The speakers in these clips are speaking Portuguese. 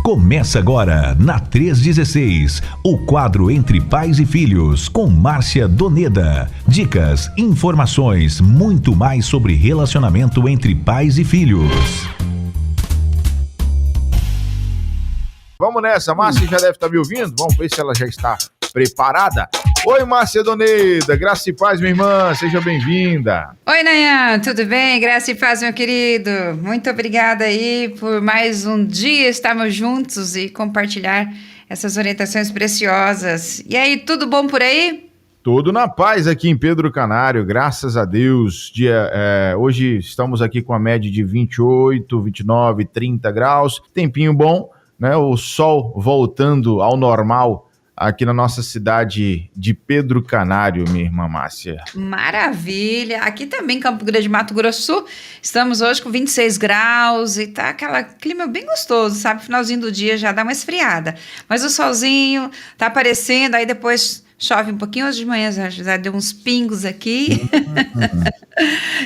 Começa agora, na 316, o quadro Entre Pais e Filhos, com Márcia Doneda. Dicas, informações, muito mais sobre relacionamento entre pais e filhos. Vamos nessa, Márcia já deve estar me ouvindo, vamos ver se ela já está preparada. Oi, Márcia Doneda, graça e paz, minha irmã, seja bem-vinda. Oi, Nayan, tudo bem? Graça e paz, meu querido. Muito obrigada aí por mais um dia estarmos juntos e compartilhar essas orientações preciosas. E aí, tudo bom por aí? Tudo na paz aqui em Pedro Canário, graças a Deus. Hoje estamos aqui com a média de 28, 29, 30 graus, tempinho bom, né? O sol voltando ao normal aqui na nossa cidade de Pedro Canário, minha irmã Márcia. Maravilha! Aqui também, Campo Grande, Mato Grosso do Sul, estamos hoje com 26 graus e tá aquele clima bem gostoso, sabe? Finalzinho do dia já dá uma esfriada. Mas o solzinho tá aparecendo, aí depois chove um pouquinho. Hoje de manhã já deu uns pingos aqui.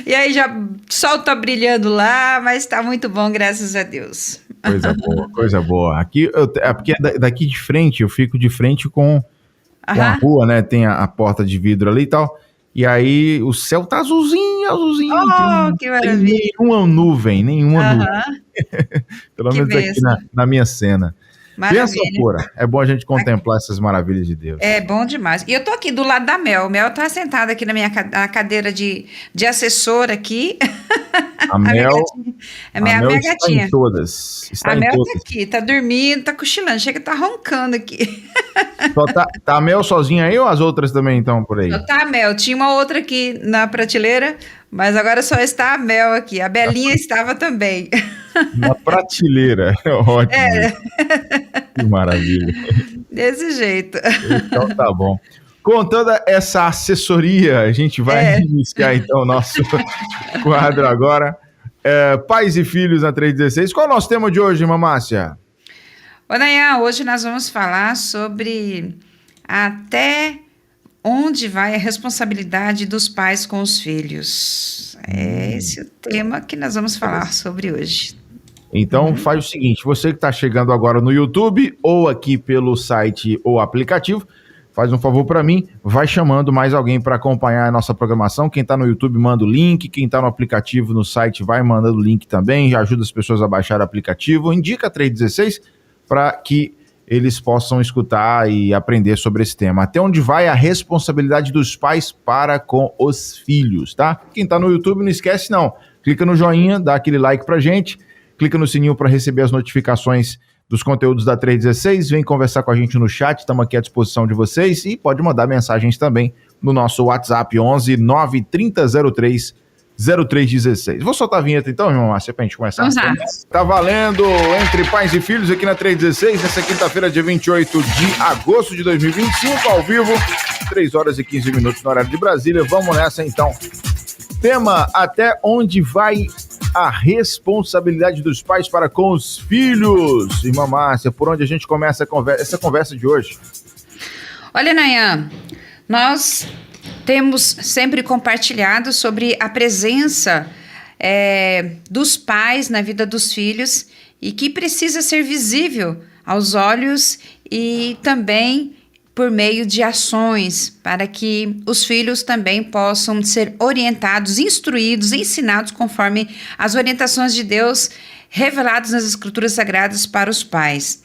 E aí já o sol tá brilhando lá, mas tá muito bom, graças a Deus. Coisa boa, coisa boa. Aqui, porque daqui de frente, eu fico de frente com a rua, né? Tem a porta de vidro ali e tal. E aí o céu tá azulzinho. Oh, que maravilha. Nenhuma nuvem. Pelo menos bênção. Aqui na minha cena. Pensa, pura. É bom a gente contemplar essas maravilhas de Deus. É bom demais. E eu tô aqui do lado da Mel. Mel tá sentada aqui na cadeira de assessora aqui. A Mel minha gatinha. Está em todas. A Mel tá aqui, tá dormindo, tá cochilando. Chega, tá roncando aqui. Só tá a Mel sozinha aí ou as outras também estão por aí? Só tá a Mel. Tinha uma outra aqui na prateleira, mas agora só está a Mel aqui. A Belinha estava também. Na prateleira. Ótimo. É. Que maravilha. Desse jeito. Então tá bom. Com toda essa assessoria, a gente vai iniciar então o nosso quadro agora. Pais e Filhos na 316. Qual é o nosso tema de hoje, irmã Márcia? Ô, Nayan, hoje nós vamos falar sobre até onde vai a responsabilidade dos pais com os filhos. É esse o tema que nós vamos falar sobre hoje. Então faz o seguinte, você que está chegando agora no YouTube ou aqui pelo site ou aplicativo, faz um favor para mim, vai chamando mais alguém para acompanhar a nossa programação. Quem está no YouTube manda o link, quem está no aplicativo, no site, vai mandando o link também, já ajuda as pessoas a baixar o aplicativo, indica 316 para que eles possam escutar e aprender sobre esse tema. Até onde vai a responsabilidade dos pais para com os filhos, tá? Quem está no YouTube não esquece não, clica no joinha, dá aquele like pra gente, clica no sininho para receber as notificações dos conteúdos da 316, vem conversar com a gente no chat, estamos aqui à disposição de vocês e pode mandar mensagens também no nosso WhatsApp 11 93003 0316. Vou soltar a vinheta então, irmão Márcia, pra gente começar. Vamos lá. Tá valendo Entre Pais e Filhos aqui na 316, nessa quinta-feira, dia 28 de agosto de 2025, ao vivo, 3 horas e 15 minutos no horário de Brasília. Vamos nessa então. Tema: até onde vai a responsabilidade dos pais para com os filhos? Irmã Márcia, por onde a gente começa essa conversa de hoje? Olha, Nayan, nós temos sempre compartilhado sobre a presença dos pais na vida dos filhos e que precisa ser visível aos olhos e também por meio de ações, para que os filhos também possam ser orientados, instruídos, ensinados conforme as orientações de Deus reveladas nas Escrituras Sagradas para os pais.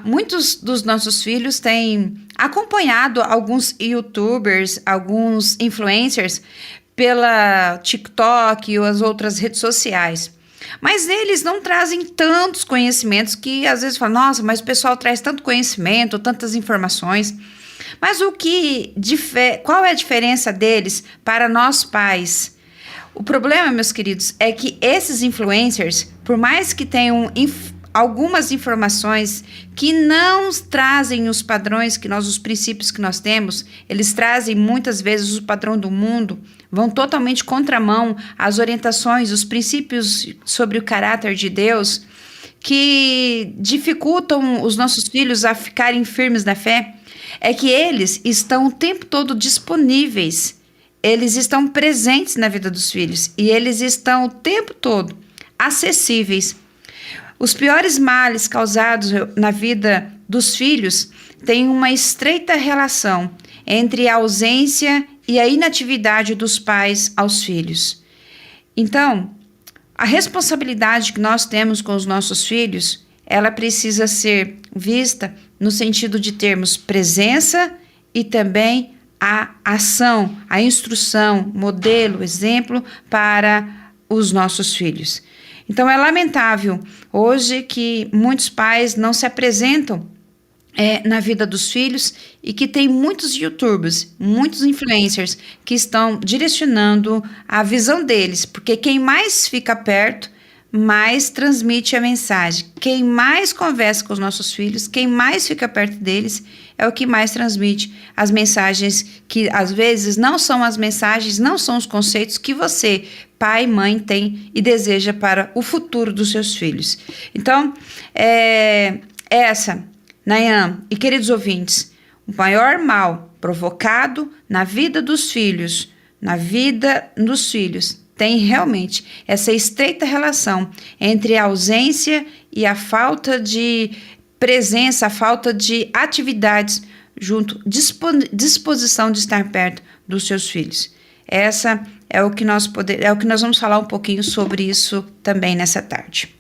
Muitos dos nossos filhos têm acompanhado alguns YouTubers, alguns influencers pela TikTok ou as outras redes sociais. Mas eles não trazem tantos conhecimentos que às vezes falam, nossa, mas o pessoal traz tanto conhecimento, tantas informações. Mas qual é a diferença deles para nós pais? O problema, meus queridos, é que esses influencers, por mais que tenham algumas informações que não trazem os padrões os princípios que nós temos, eles trazem muitas vezes o padrão do mundo, vão totalmente contramão às orientações, os princípios sobre o caráter de Deus, que dificultam os nossos filhos a ficarem firmes na fé, é que eles estão o tempo todo disponíveis, eles estão presentes na vida dos filhos e eles estão o tempo todo acessíveis. Os piores males causados na vida dos filhos têm uma estreita relação entre a ausência e a inatividade dos pais aos filhos. Então, a responsabilidade que nós temos com os nossos filhos, ela precisa ser vista no sentido de termos presença e também a ação, a instrução, modelo, exemplo para os nossos filhos. Então é lamentável hoje que muitos pais não se apresentam na vida dos filhos e que tem muitos youtubers, muitos influencers que estão direcionando a visão deles, porque quem mais fica perto, mais transmite a mensagem. Quem mais conversa com os nossos filhos, quem mais fica perto deles, é o que mais transmite as mensagens que às vezes não são as mensagens, não são os conceitos que você, pai e mãe, tem e deseja para o futuro dos seus filhos. Então, Nayan e queridos ouvintes, o maior mal provocado na vida dos filhos, tem realmente essa estreita relação entre a ausência e a falta de presença, a falta de atividades disposição de estar perto dos seus filhos. Essa é o que nós vamos falar um pouquinho sobre isso também nessa tarde.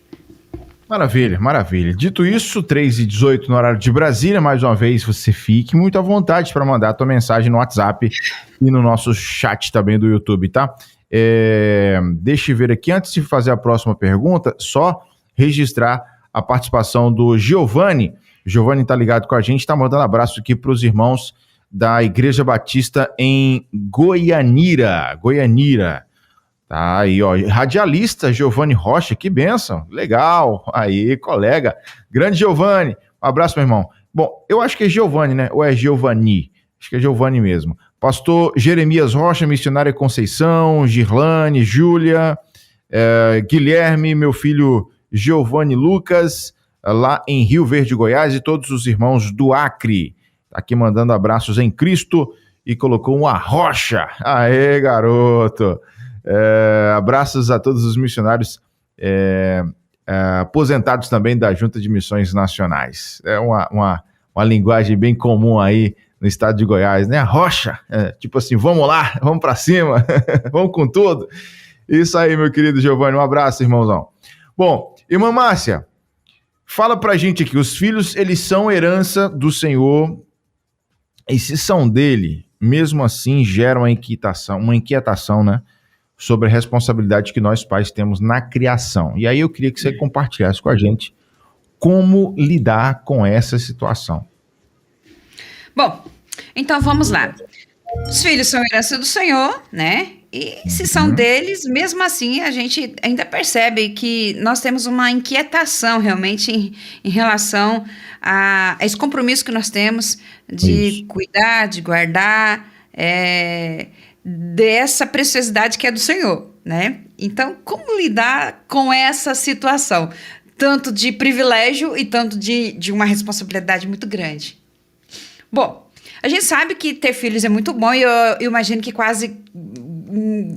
Maravilha, maravilha. Dito isso, 3h18 no horário de Brasília, mais uma vez você fique muito à vontade para mandar a tua mensagem no WhatsApp e no nosso chat também do YouTube, tá? Deixa eu ver aqui, antes de fazer a próxima pergunta, só registrar a participação do Giovanni. Giovanni tá ligado com a gente, tá mandando abraço aqui para os irmãos da Igreja Batista em Goianira. Tá aí, ó, radialista Giovanni Rocha, que bênção, legal, aí, colega, grande Giovanni, um abraço, meu irmão. Bom, eu acho que é Giovanni, né, ou é Giovanni? Acho que é Giovanni mesmo. Pastor Jeremias Rocha, missionária Conceição, Girlane, Júlia, Guilherme, meu filho Giovanni Lucas, lá em Rio Verde, Goiás, e todos os irmãos do Acre, tá aqui mandando abraços em Cristo, e colocou uma rocha, aê, garoto. Abraços a todos os missionários aposentados também da Junta de Missões Nacionais. É uma linguagem bem comum aí no estado de Goiás, né? A rocha, tipo assim, vamos lá, vamos para cima, vamos com tudo. Isso aí, meu querido Giovanni, um abraço, irmãozão. Bom, irmã Márcia, fala pra gente aqui, os filhos, eles são herança do Senhor, e se são dele, mesmo assim geram uma inquietação, né? Sobre a responsabilidade que nós pais temos na criação. E aí eu queria que você compartilhasse com a gente como lidar com essa situação. Bom, então vamos lá. Os filhos são herança do Senhor, né? E se são deles, mesmo assim, a gente ainda percebe que nós temos uma inquietação realmente em relação a esse compromisso que nós temos de cuidar, de guardar, dessa preciosidade que é do Senhor, né? Então, como lidar com essa situação? Tanto de privilégio e tanto de uma responsabilidade muito grande. Bom, a gente sabe que ter filhos é muito bom e eu imagino que quase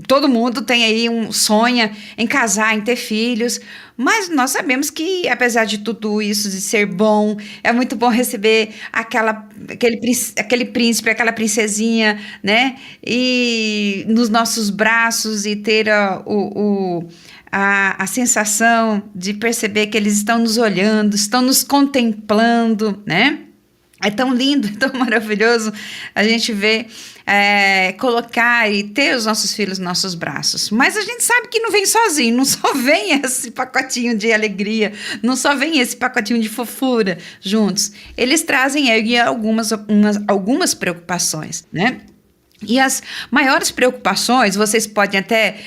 todo mundo tem aí sonha em casar, em ter filhos, mas nós sabemos que, apesar de tudo isso, de ser bom, é muito bom receber aquele príncipe, aquela princesinha, né? E nos nossos braços e ter a sensação de perceber que eles estão nos olhando, estão nos contemplando, né? É tão lindo, é tão maravilhoso a gente ver, colocar e ter os nossos filhos nos nossos braços. Mas a gente sabe que não vem sozinho, não só vem esse pacotinho de alegria, não só vem esse pacotinho de fofura juntos. Eles trazem algumas preocupações, né? E as maiores preocupações, vocês podem até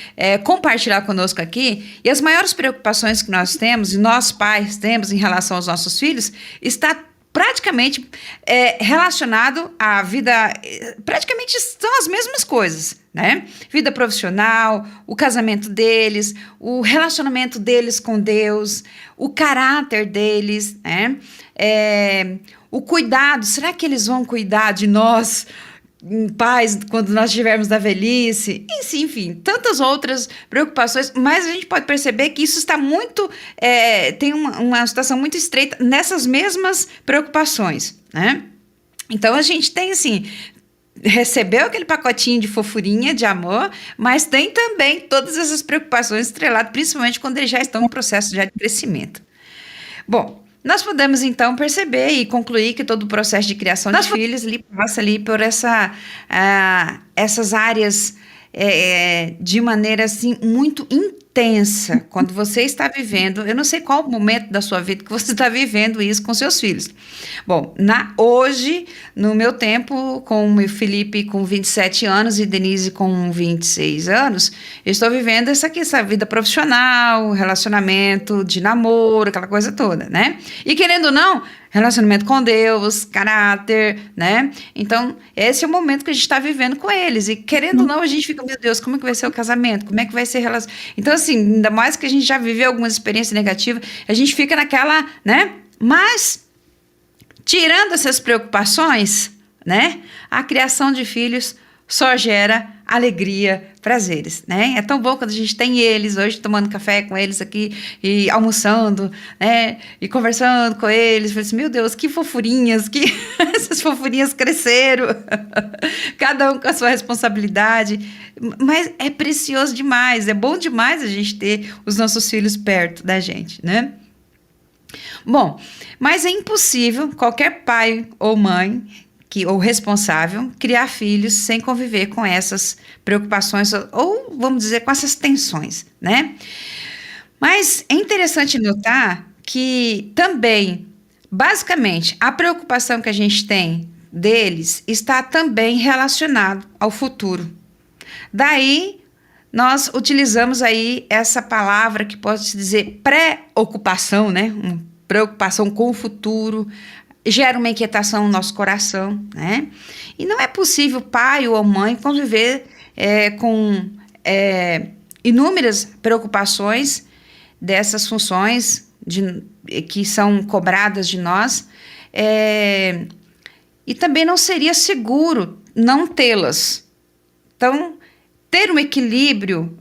compartilhar conosco aqui, e as maiores preocupações que nós temos, e nós pais temos em relação aos nossos filhos, está praticamente relacionado à vida, praticamente são as mesmas coisas, né? Vida profissional, o casamento deles, o relacionamento deles com Deus, o caráter deles, né? O cuidado, será que eles vão cuidar de nós em paz quando nós estivermos na velhice, enfim, tantas outras preocupações, mas a gente pode perceber que isso está muito, tem uma situação muito estreita nessas mesmas preocupações, né? Então a gente tem assim, recebeu aquele pacotinho de fofurinha, de amor, mas tem também todas essas preocupações estreladas, principalmente quando eles já estão no processo de crescimento. Bom, nós podemos, então, perceber e concluir que todo o processo de criação de filhos passa ali por essas áreas de maneira, assim, muito intensa. Quando você está vivendo, eu não sei qual momento da sua vida que você está vivendo isso com seus filhos. Bom, hoje, no meu tempo, com o meu Felipe com 27 anos e Denise com 26 anos, eu estou vivendo essa vida profissional, relacionamento de namoro, aquela coisa toda, né? E querendo ou não, relacionamento com Deus, caráter, né? Então, esse é o momento que a gente está vivendo com eles. E querendo ou não, a gente fica, meu Deus, como é que vai ser o casamento? Como é que vai ser a relação? Então, assim, ainda mais que a gente já viveu algumas experiências negativas, a gente fica naquela, né? Mas, tirando essas preocupações, né? A criação de filhos só gera alegria, prazeres, né? É tão bom quando a gente tem eles, hoje tomando café com eles aqui e almoçando, né? E conversando com eles, falei assim, meu Deus, que fofurinhas, que essas fofurinhas cresceram, cada um com a sua responsabilidade, mas é precioso demais, é bom demais a gente ter os nossos filhos perto da gente, né? Bom, mas é impossível qualquer pai ou mãe ou responsável, criar filhos sem conviver com essas preocupações ou, vamos dizer, com essas tensões, né? Mas é interessante notar que também, basicamente, a preocupação que a gente tem deles está também relacionado ao futuro. Daí, nós utilizamos aí essa palavra que pode se dizer pré-ocupação, né? Uma preocupação com o futuro, gera uma inquietação no nosso coração, né? E não é possível pai ou mãe conviver com inúmeras preocupações dessas funções que são cobradas de nós, e também não seria seguro não tê-las. Então, ter um equilíbrio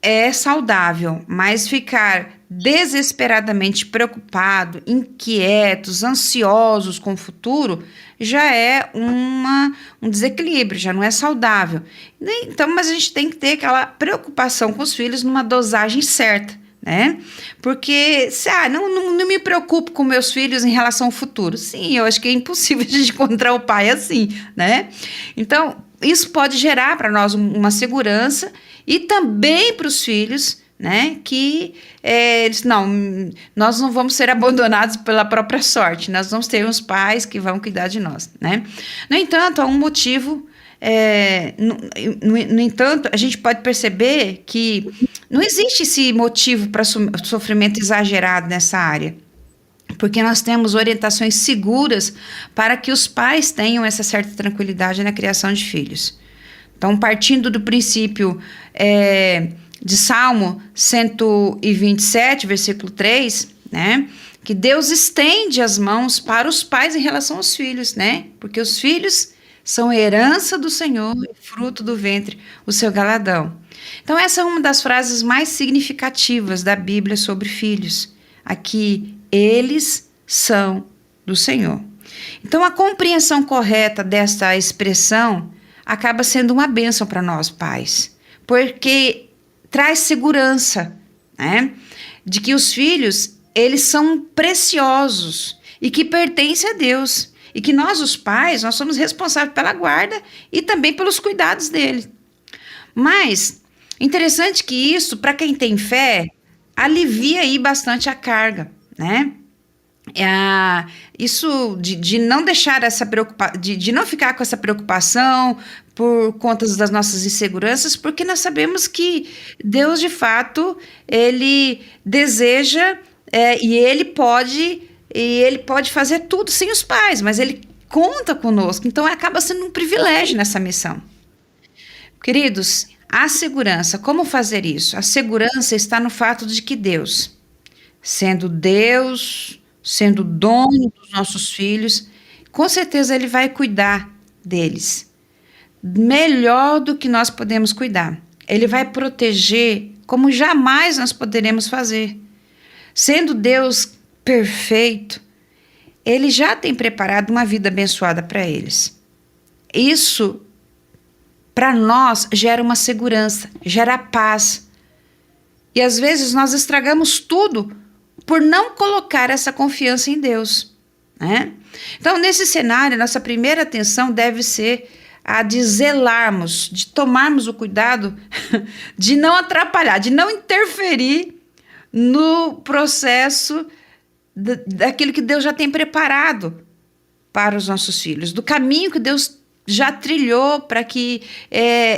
é saudável, mas ficar desesperadamente preocupado, inquietos, ansiosos com o futuro, já é um desequilíbrio, já não é saudável. Então, mas a gente tem que ter aquela preocupação com os filhos numa dosagem certa, né? Porque, não me preocupo com meus filhos em relação ao futuro. Sim, eu acho que é impossível a gente encontrar o pai assim, né? Então, isso pode gerar para nós uma segurança e também para os filhos, né, que nós não vamos ser abandonados pela própria sorte, nós vamos ter uns pais que vão cuidar de nós, né? No entanto, há um motivo, no entanto, a gente pode perceber que não existe esse motivo para sofrimento exagerado nessa área, porque nós temos orientações seguras para que os pais tenham essa certa tranquilidade na criação de filhos. Então, partindo do princípio de Salmo 127, versículo 3, né? Que Deus estende as mãos para os pais em relação aos filhos, né? Porque os filhos são herança do Senhor e fruto do ventre, o seu galadão. Então, essa é uma das frases mais significativas da Bíblia sobre filhos. Aqui, eles são do Senhor. Então, a compreensão correta desta expressão acaba sendo uma bênção para nós, pais, porque traz segurança, né? De que os filhos, eles são preciosos e que pertencem a Deus. E que nós, os pais, nós somos responsáveis pela guarda e também pelos cuidados dele. Mas, interessante que isso, para quem tem fé, alivia aí bastante a carga, né? Isso de não deixar essa preocupação, de não ficar com essa preocupação por conta das nossas inseguranças, porque nós sabemos que Deus, de fato, ele deseja e ele pode fazer tudo sem os pais, mas ele conta conosco, então acaba sendo um privilégio nessa missão. Queridos, a segurança, como fazer isso? A segurança está no fato de que Deus, sendo dono dos nossos filhos, com certeza ele vai cuidar deles. melhor do que nós podemos cuidar. Ele vai proteger como jamais nós poderemos fazer. Sendo Deus perfeito, Ele já tem preparado uma vida abençoada para eles. Isso, para nós, gera uma segurança, gera paz. E às vezes nós estragamos tudo por não colocar essa confiança em Deus, né? Então, nesse cenário, nossa primeira atenção deve ser a de zelarmos, de tomarmos o cuidado de não atrapalhar, de não interferir no processo daquilo que Deus já tem preparado para os nossos filhos, do caminho que Deus já trilhou para que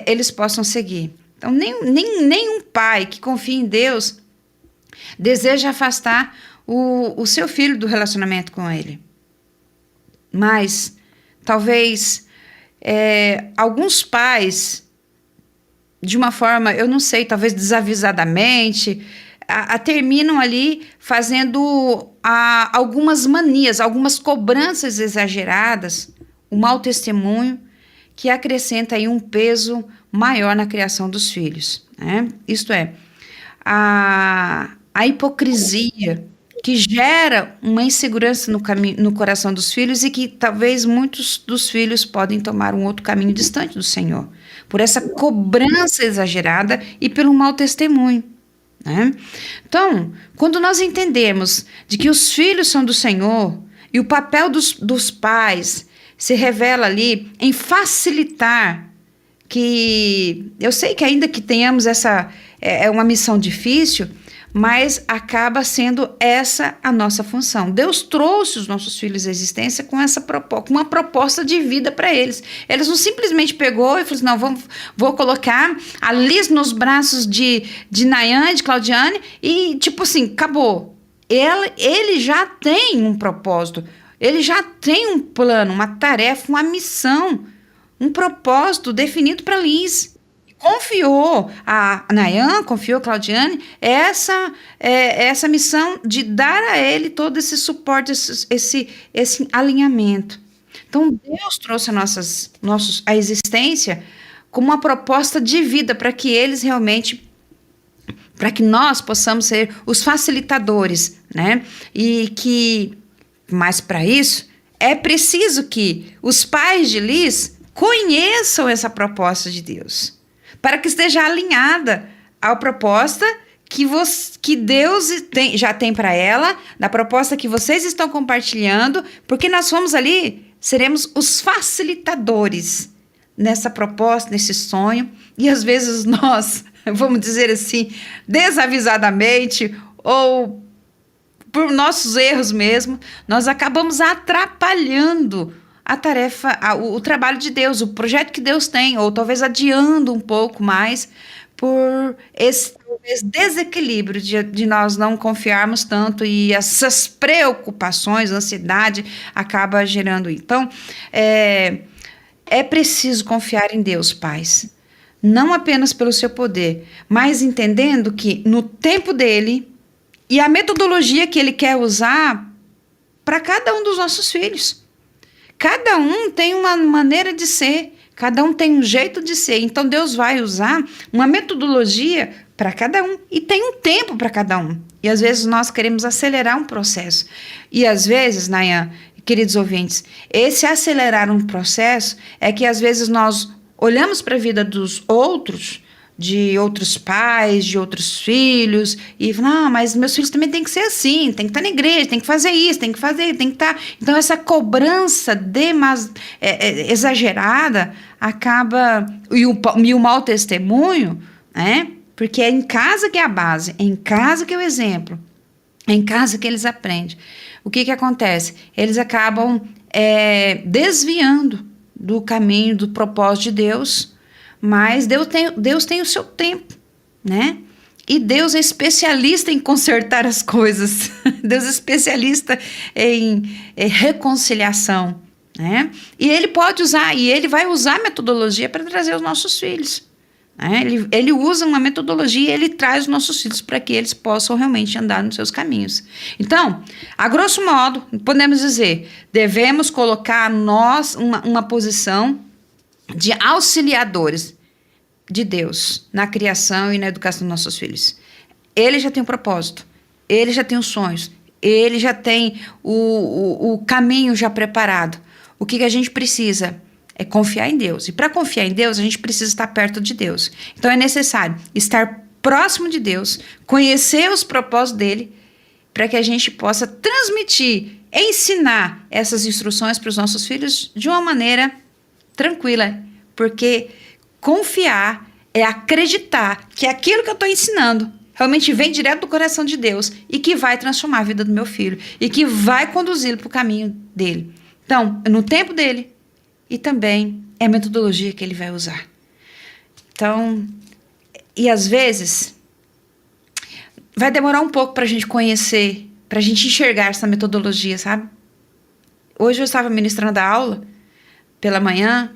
eles possam seguir. Então, nenhum pai que confia em Deus deseja afastar o seu filho do relacionamento com ele. Mas, talvez, alguns pais, de uma forma, eu não sei, talvez desavisadamente, terminam ali fazendo algumas manias, algumas cobranças exageradas, um mau testemunho que acrescenta aí um peso maior na criação dos filhos, né? Isto é, a hipocrisia que gera uma insegurança no coração dos filhos e que talvez muitos dos filhos podem tomar um outro caminho distante do Senhor, por essa cobrança exagerada e pelo mau testemunho, né? Então, quando nós entendemos de que os filhos são do Senhor e o papel dos pais se revela ali em facilitar, que eu sei que ainda que tenhamos essa, uma missão difícil, mas acaba sendo essa a nossa função. Deus trouxe os nossos filhos à existência com uma proposta de vida para eles. Eles não simplesmente pegou e falou assim, não, vou colocar a Liz nos braços de Nayan, de Claudiane, e tipo assim, acabou. Ele já tem um propósito, ele já tem um plano, uma tarefa, uma missão, um propósito definido para Liz. Confiou a Nayan, confiou a Claudiane essa missão de dar a ele todo esse suporte, esse alinhamento. Então, Deus trouxe a existência como uma proposta de vida para que eles realmente, para que nós possamos ser os facilitadores, né? Mas para isso, é preciso que os pais de Liz conheçam essa proposta de Deus, para que esteja alinhada à proposta que Deus já tem para ela, da proposta que vocês estão compartilhando, porque nós seremos os facilitadores nessa proposta, nesse sonho, e às vezes nós, vamos dizer assim, desavisadamente, ou por nossos erros mesmo, nós acabamos atrapalhando a tarefa, o trabalho de Deus, o projeto que Deus tem, ou talvez adiando um pouco mais por esse talvez desequilíbrio de nós não confiarmos tanto e essas preocupações, ansiedade acaba gerando. Então, é preciso confiar em Deus, pais, não apenas pelo seu poder, mas entendendo que no tempo dele e a metodologia que ele quer usar para cada um dos nossos filhos. Cada um tem uma maneira de ser, cada um tem um jeito de ser. Então, Deus vai usar uma metodologia para cada um e tem um tempo para cada um. E, às vezes, nós queremos acelerar um processo. E, às vezes, Nayan, queridos ouvintes, esse acelerar um processo é que, às vezes, nós olhamos para a vida dos outros, de outros pais, de outros filhos, e não, mas meus filhos também tem que ser assim, tem que estar na igreja, tem que fazer isso, tem que estar... Então, essa cobrança exagerada acaba... E o mau testemunho, né? Porque é em casa que é a base, é em casa que é o exemplo, é em casa que eles aprendem. O que acontece? Eles acabam desviando do caminho, do propósito de Deus, mas Deus tem o seu tempo, né? E Deus é especialista em consertar as coisas. Deus é especialista em reconciliação, né? E Ele pode usar, e Ele vai usar a metodologia para trazer os nossos filhos, né? Ele usa uma metodologia e Ele traz os nossos filhos para que eles possam realmente andar nos seus caminhos. Então, a grosso modo, podemos dizer, devemos colocar nós uma posição de auxiliadores de Deus na criação e na educação dos nossos filhos. Ele já tem um propósito, ele já tem os sonhos, ele já tem o caminho já preparado. O que a gente precisa é confiar em Deus. E para confiar em Deus, a gente precisa estar perto de Deus. Então é necessário estar próximo de Deus, conhecer os propósitos dele, para que a gente possa transmitir, ensinar essas instruções para os nossos filhos de uma maneira tranquila. Porque confiar é acreditar que aquilo que eu estou ensinando realmente vem direto do coração de Deus e que vai transformar a vida do meu filho e que vai conduzi-lo para o caminho dele. Então, no tempo dele e também é a metodologia que ele vai usar. Então, e às vezes vai demorar um pouco para a gente conhecer, para a gente enxergar essa metodologia, sabe? Hoje eu estava ministrando a aula pela manhã,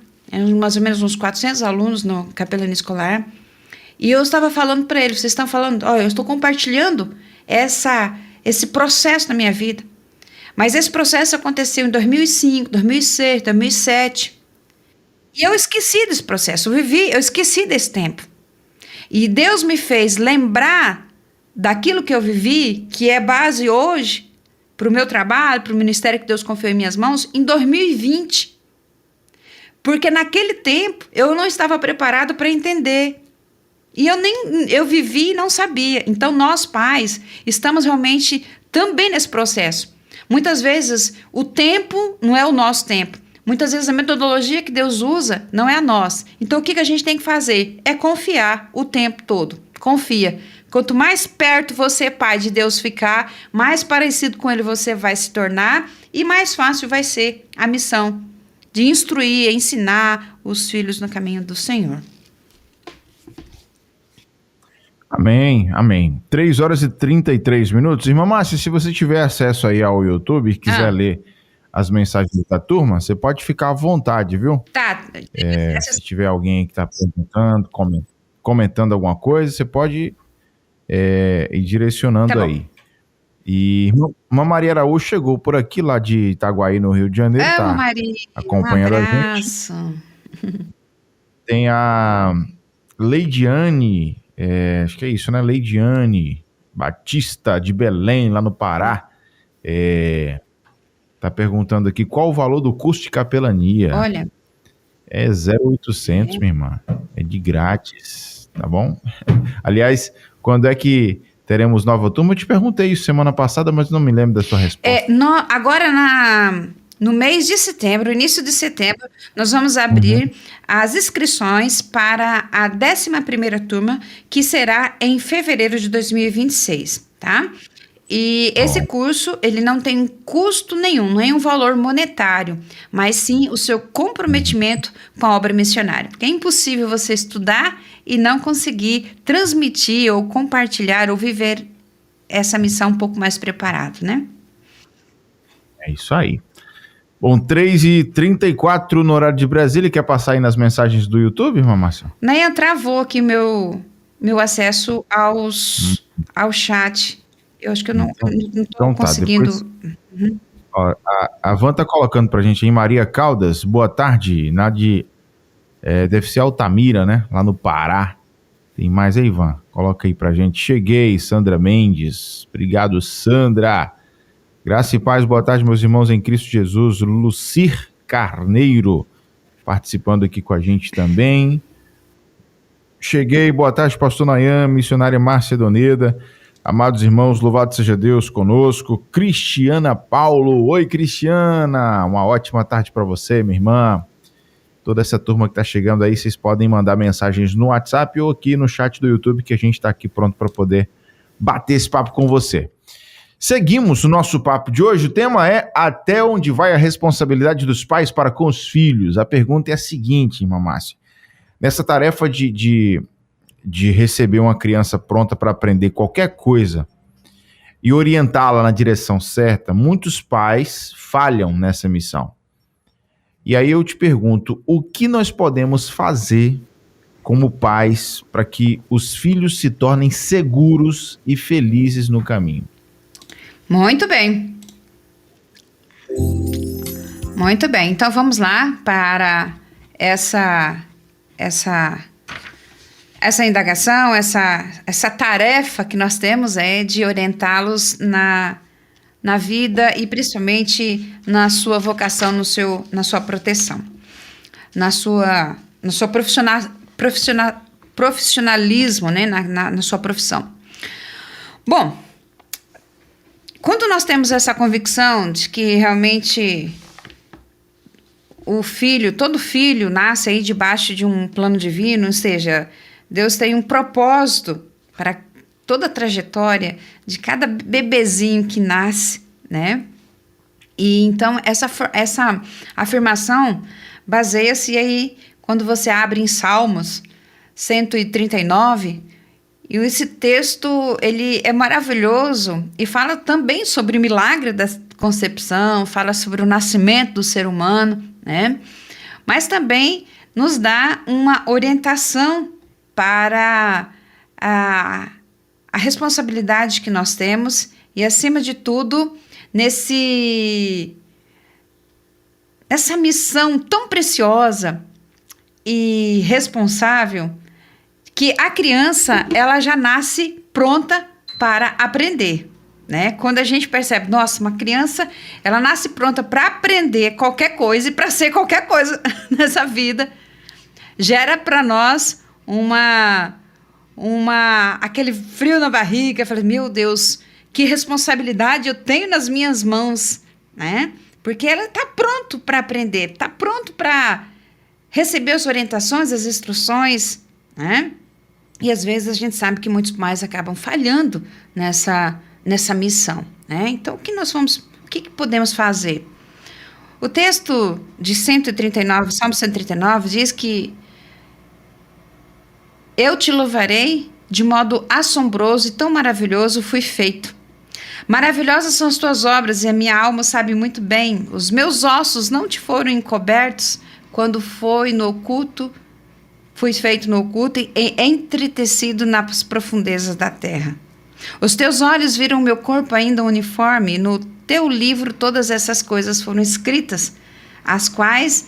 mais ou menos uns 400 alunos no Capelania Escolar, e eu estava falando para eles, vocês estão falando, eu estou compartilhando esse processo na minha vida. Mas esse processo aconteceu em 2005, 2006, 2007. E eu esqueci desse processo, eu esqueci desse tempo. E Deus me fez lembrar daquilo que eu vivi, que é base hoje para o meu trabalho, para o ministério que Deus confiou em minhas mãos, em 2020. Porque naquele tempo eu não estava preparado para entender. E eu vivi e não sabia. Então nós pais estamos realmente também nesse processo. Muitas vezes o tempo não é o nosso tempo. Muitas vezes a metodologia que Deus usa não é a nossa. Então o que a gente tem que fazer? É confiar o tempo todo. Confia. Quanto mais perto você, pai, de Deus ficar, mais parecido com ele você vai se tornar e mais fácil vai ser a missão de instruir, ensinar os filhos no caminho do Senhor. Amém, amém. 3 horas e 33 minutos. Irmã Márcia, se você tiver acesso aí ao YouTube e quiser ler as mensagens da turma, você pode ficar à vontade, viu? Tá. Se tiver alguém que está perguntando, comentando alguma coisa, você pode ir direcionando aí. E irmã Maria Araújo chegou por aqui, lá de Itaguaí, no Rio de Janeiro, tá Maria, acompanhando a gente. Tem a Leidiane, acho que é isso, né? Leidiane Batista, de Belém, lá no Pará. Tá perguntando aqui qual o valor do curso de capelania. Olha. É 0,800, minha irmã. É de grátis, tá bom? Aliás, quando é que teremos nova turma? Eu te perguntei isso semana passada, mas não me lembro da sua resposta. Agora, no mês de setembro, início de setembro, nós vamos abrir as inscrições para a 11ª turma, que será em fevereiro de 2026, tá? E esse curso, ele não tem custo nenhum valor monetário, mas sim o seu comprometimento com a obra missionária. Porque é impossível você estudar e não conseguir transmitir ou compartilhar ou viver essa missão um pouco mais preparado, né? É isso aí. Bom, 3h34 no horário de Brasília. Quer passar aí nas mensagens do YouTube, irmã Márcia? Nayan, travou aqui meu acesso ao chat. Eu acho que eu não estou conseguindo. Depois, a Van tá colocando pra gente aí, Maria Caldas, boa tarde. Deve ser Altamira, né? Lá no Pará. Tem mais aí, Van? Coloca aí pra gente. Cheguei, Sandra Mendes. Obrigado, Sandra. Graça e paz, boa tarde, meus irmãos em Cristo Jesus. Lucir Carneiro participando aqui com a gente também. Cheguei, boa tarde, pastor Nayan, missionária Márcia Doneda. Amados irmãos, louvado seja Deus conosco. Cristiana Paulo. Oi, Cristiana. Uma ótima tarde para você, minha irmã. Toda essa turma que está chegando aí, vocês podem mandar mensagens no WhatsApp ou aqui no chat do YouTube, que a gente está aqui pronto para poder bater esse papo com você. Seguimos o nosso papo de hoje. O tema é: até onde vai a responsabilidade dos pais para com os filhos? A pergunta é a seguinte, irmã Márcia. Nessa tarefa de receber uma criança pronta para aprender qualquer coisa e orientá-la na direção certa, muitos pais falham nessa missão. E aí eu te pergunto, o que nós podemos fazer como pais para que os filhos se tornem seguros e felizes no caminho? Muito bem. Muito bem. Então vamos lá para essa indagação, essa tarefa que nós temos é de orientá-los na vida e principalmente na sua vocação, na sua proteção, no seu profissionalismo, né, na sua profissão. Bom, quando nós temos essa convicção de que realmente todo filho nasce aí debaixo de um plano divino, ou seja, Deus tem um propósito para toda a trajetória de cada bebezinho que nasce, né? E então essa afirmação baseia-se aí quando você abre em Salmos 139, e esse texto ele é maravilhoso e fala também sobre o milagre da concepção, fala sobre o nascimento do ser humano, né? Mas também nos dá uma orientação para a responsabilidade que nós temos e, acima de tudo, nessa missão tão preciosa e responsável, que a criança ela já nasce pronta para aprender, né? Quando a gente percebe, nossa, uma criança ela nasce pronta para aprender qualquer coisa e para ser qualquer coisa nessa vida, gera para nós aquele frio na barriga. Eu falei, meu Deus, que responsabilidade eu tenho nas minhas mãos, né? Porque ela está pronto para aprender, está pronto para receber as orientações, as instruções, né? E às vezes a gente sabe que muitos pais acabam falhando nessa missão, né? Então, o que podemos fazer? O texto de 139, Salmo 139, diz que eu te louvarei de modo assombroso e tão maravilhoso fui feito. Maravilhosas são as tuas obras e a minha alma sabe muito bem. Os meus ossos não te foram encobertos quando fui feito no oculto e entretecido nas profundezas da terra. Os teus olhos viram meu corpo ainda uniforme. No teu livro todas essas coisas foram escritas, as quais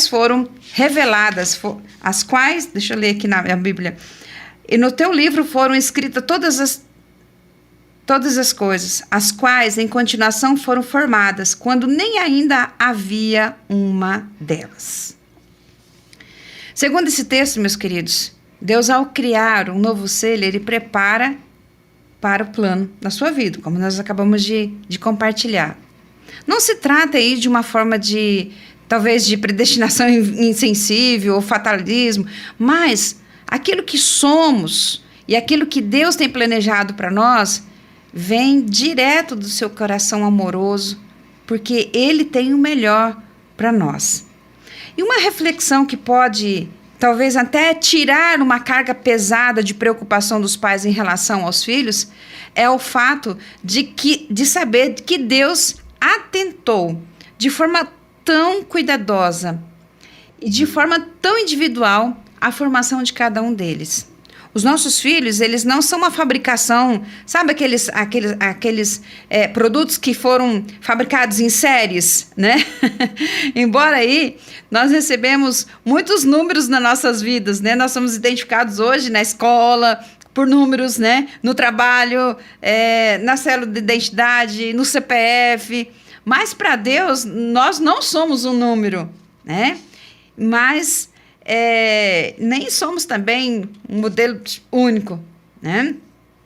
foram reveladas, deixa eu ler aqui na Bíblia, e no teu livro foram escritas todas as coisas, as quais em continuação foram formadas, quando nem ainda havia uma delas. Segundo esse texto, meus queridos, Deus, ao criar um novo ser, ele prepara para o plano da sua vida, como nós acabamos de compartilhar. Não se trata aí de uma forma talvez de predestinação insensível ou fatalismo, mas aquilo que somos e aquilo que Deus tem planejado para nós vem direto do seu coração amoroso, porque Ele tem o melhor para nós. E uma reflexão que pode, talvez até tirar uma carga pesada de preocupação dos pais em relação aos filhos, é o fato de saber que Deus atentou de forma tão cuidadosa e de forma tão individual a formação de cada um deles. Os nossos filhos, eles não são uma fabricação, sabe aqueles produtos que foram fabricados em séries, né? Embora aí nós recebemos muitos números nas nossas vidas, né? Nós somos identificados hoje na escola por números, né? No trabalho, na célula de identidade, no CPF. Mas para Deus, nós não somos um número, né? Mas nem somos também um modelo único, né?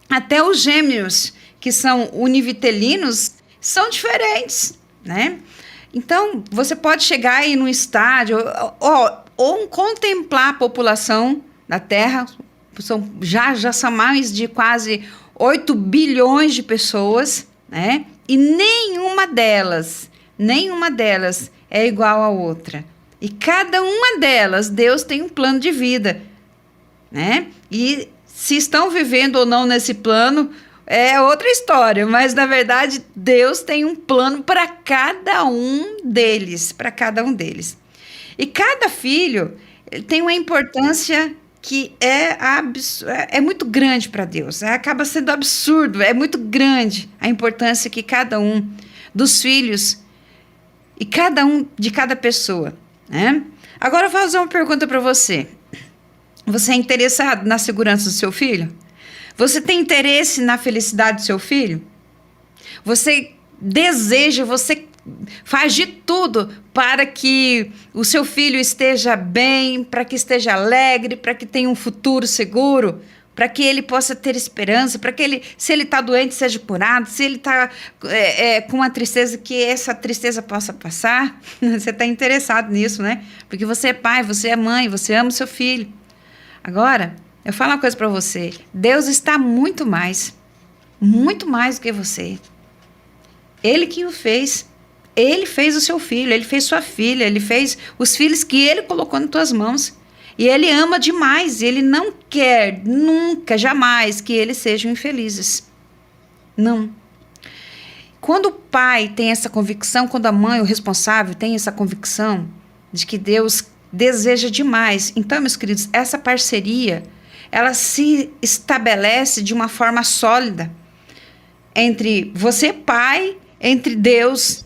Até os gêmeos, que são univitelinos, são diferentes, né? Então, você pode chegar aí num estádio ou contemplar a população da Terra, já são mais de quase 8 bilhões de pessoas, né? E nenhuma delas é igual a outra. E cada uma delas, Deus tem um plano de vida, né? E se estão vivendo ou não nesse plano, é outra história. Mas, na verdade, Deus tem um plano para cada um deles, E cada filho tem uma importância que é muito grande para Deus. Acaba sendo absurdo, é muito grande a importância que cada um dos filhos e cada pessoa, né? Agora eu vou fazer uma pergunta para você. Você é interessado na segurança do seu filho? Você tem interesse na felicidade do seu filho? Você deseja, você faz de tudo para que o seu filho esteja bem, para que esteja alegre, para que tenha um futuro seguro, para que ele possa ter esperança, para que ele, se ele está doente, seja curado, se ele está com uma tristeza, que essa tristeza possa passar. Você está interessado nisso, né? Porque você é pai, você é mãe, você ama o seu filho. Agora, eu falo uma coisa para você. Deus está muito mais do que você. Ele que o fez. Ele fez o seu filho, ele fez sua filha, ele fez os filhos que ele colocou nas tuas mãos. E ele ama demais, ele não quer nunca, jamais que eles sejam infelizes. Não. Quando o pai tem essa convicção, quando a mãe, o responsável, tem essa convicção de que Deus deseja demais, então, meus queridos, essa parceria, ela se estabelece de uma forma sólida entre você, pai, entre Deus.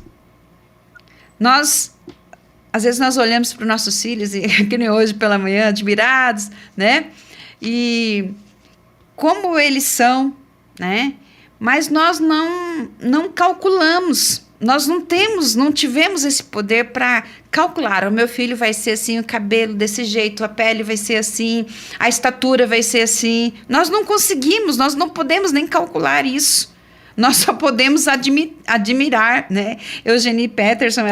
Às vezes nós olhamos para os nossos filhos, e que nem hoje pela manhã, admirados, né? E como eles são, né? Mas nós não calculamos, nós não tivemos esse poder para calcular. O meu filho vai ser assim, o cabelo desse jeito, a pele vai ser assim, a estatura vai ser assim. Nós não conseguimos, nós não podemos nem calcular isso. Nós só podemos admirar, né? Eugenie Peterson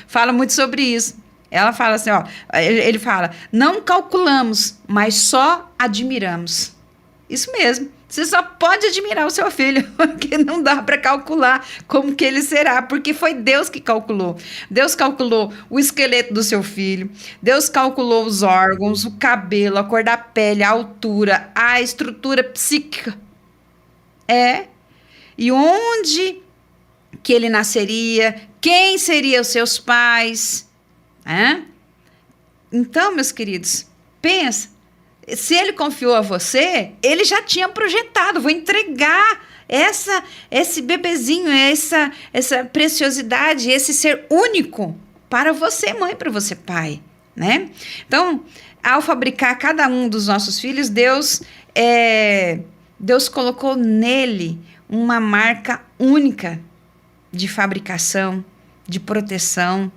fala muito sobre isso. Ela fala assim, ele fala, não calculamos, mas só admiramos. Isso mesmo. Você só pode admirar o seu filho, porque não dá para calcular como que ele será, porque foi Deus que calculou. Deus calculou o esqueleto do seu filho, Deus calculou os órgãos, o cabelo, a cor da pele, a altura, a estrutura psíquica. E onde que ele nasceria, quem seriam os seus pais, né? Então, meus queridos, pensa, se ele confiou a você, ele já tinha projetado, vou entregar esse bebezinho, essa preciosidade, esse ser único para você, mãe, para você, pai, né? Então, ao fabricar cada um dos nossos filhos, Deus colocou nele uma marca única de fabricação, de proteção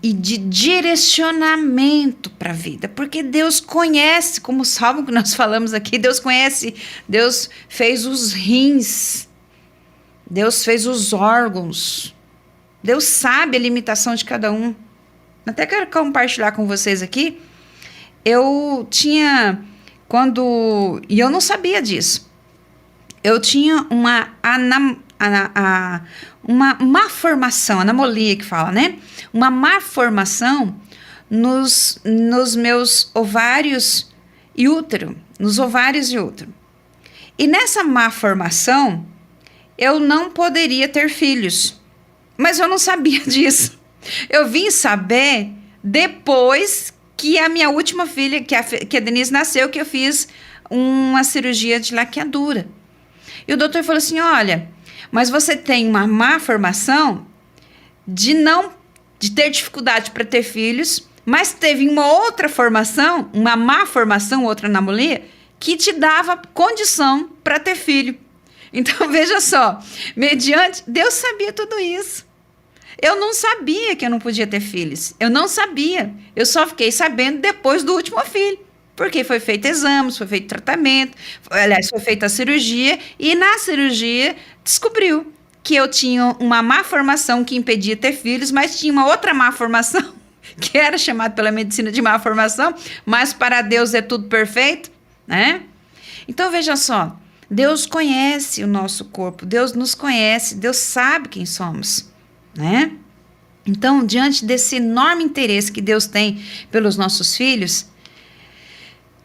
e de direcionamento para a vida. Porque Deus conhece, como o salmo que nós falamos aqui, Deus conhece, Deus fez os rins, Deus fez os órgãos, Deus sabe a limitação de cada um. Até quero compartilhar com vocês aqui, eu não sabia disso. Eu tinha uma má formação, anamolia que fala, né? Uma má formação nos meus ovários e útero, nos ovários e útero. E nessa má formação, eu não poderia ter filhos. Mas eu não sabia disso. Eu vim saber depois que a minha última filha, que a Denise nasceu, que eu fiz uma cirurgia de laqueadura. E o doutor falou assim, olha, mas você tem uma má formação de ter dificuldade para ter filhos, mas teve uma outra formação, uma má formação, outra anamolia, que te dava condição para ter filho. Então, veja só, Deus sabia tudo isso. Eu não sabia que eu não podia ter filhos. Eu não sabia. Eu só fiquei sabendo depois do último filho. Porque foi feito exames, foi feito tratamento, aliás, foi feita a cirurgia, e na cirurgia descobriu que eu tinha uma má formação que impedia ter filhos, mas tinha uma outra má formação, que era chamada pela medicina de má formação, mas para Deus é tudo perfeito, né? Então, veja só, Deus conhece o nosso corpo, Deus nos conhece, Deus sabe quem somos, né? Então, diante desse enorme interesse que Deus tem pelos nossos filhos,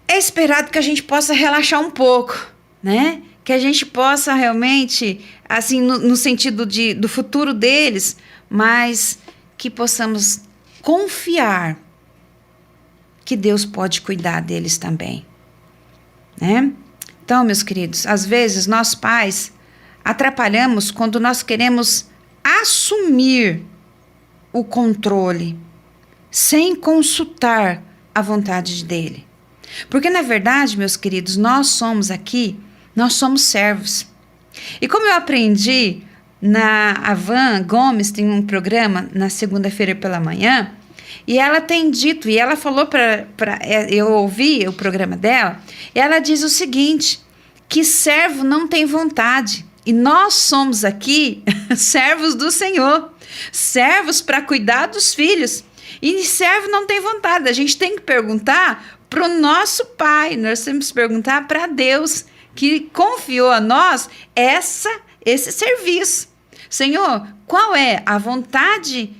é esperado que a gente possa relaxar um pouco, né? Que a gente possa realmente, assim, no sentido do futuro deles, mas que possamos confiar que Deus pode cuidar deles também, né? Então, meus queridos, às vezes nós pais atrapalhamos quando nós queremos assumir o controle, sem consultar a vontade dele. Porque, na verdade, meus queridos, nós somos servos. E como eu aprendi, a Van Gomes tem um programa na segunda-feira pela manhã, e ela tem dito, e ela falou eu ouvi o programa dela, e ela diz o seguinte, que servo não tem vontade. E nós somos aqui servos do Senhor, servos para cuidar dos filhos. E servo não tem vontade. A gente tem que perguntar para o nosso Pai, nós temos que perguntar para Deus, que confiou a nós esse serviço. Senhor, qual é a vontade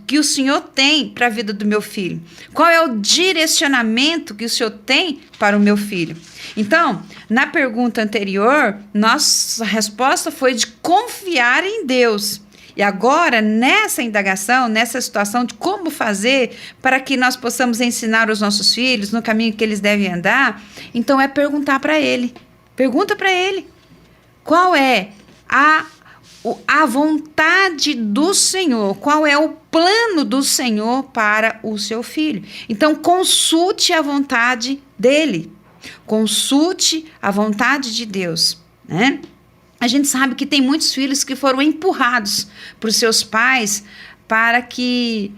que o Senhor tem para a vida do meu filho? Qual é o direcionamento que o Senhor tem para o meu filho? Então, na pergunta anterior, nossa resposta foi de confiar em Deus. E agora, nessa indagação, nessa situação de como fazer para que nós possamos ensinar os nossos filhos no caminho que eles devem andar, então é perguntar para ele. Pergunta para ele. Qual é a vontade do Senhor? Qual é o plano do Senhor para o seu filho? Então, consulte a vontade dele. Consulte a vontade de Deus, né? A gente sabe que tem muitos filhos que foram empurrados por seus pais para que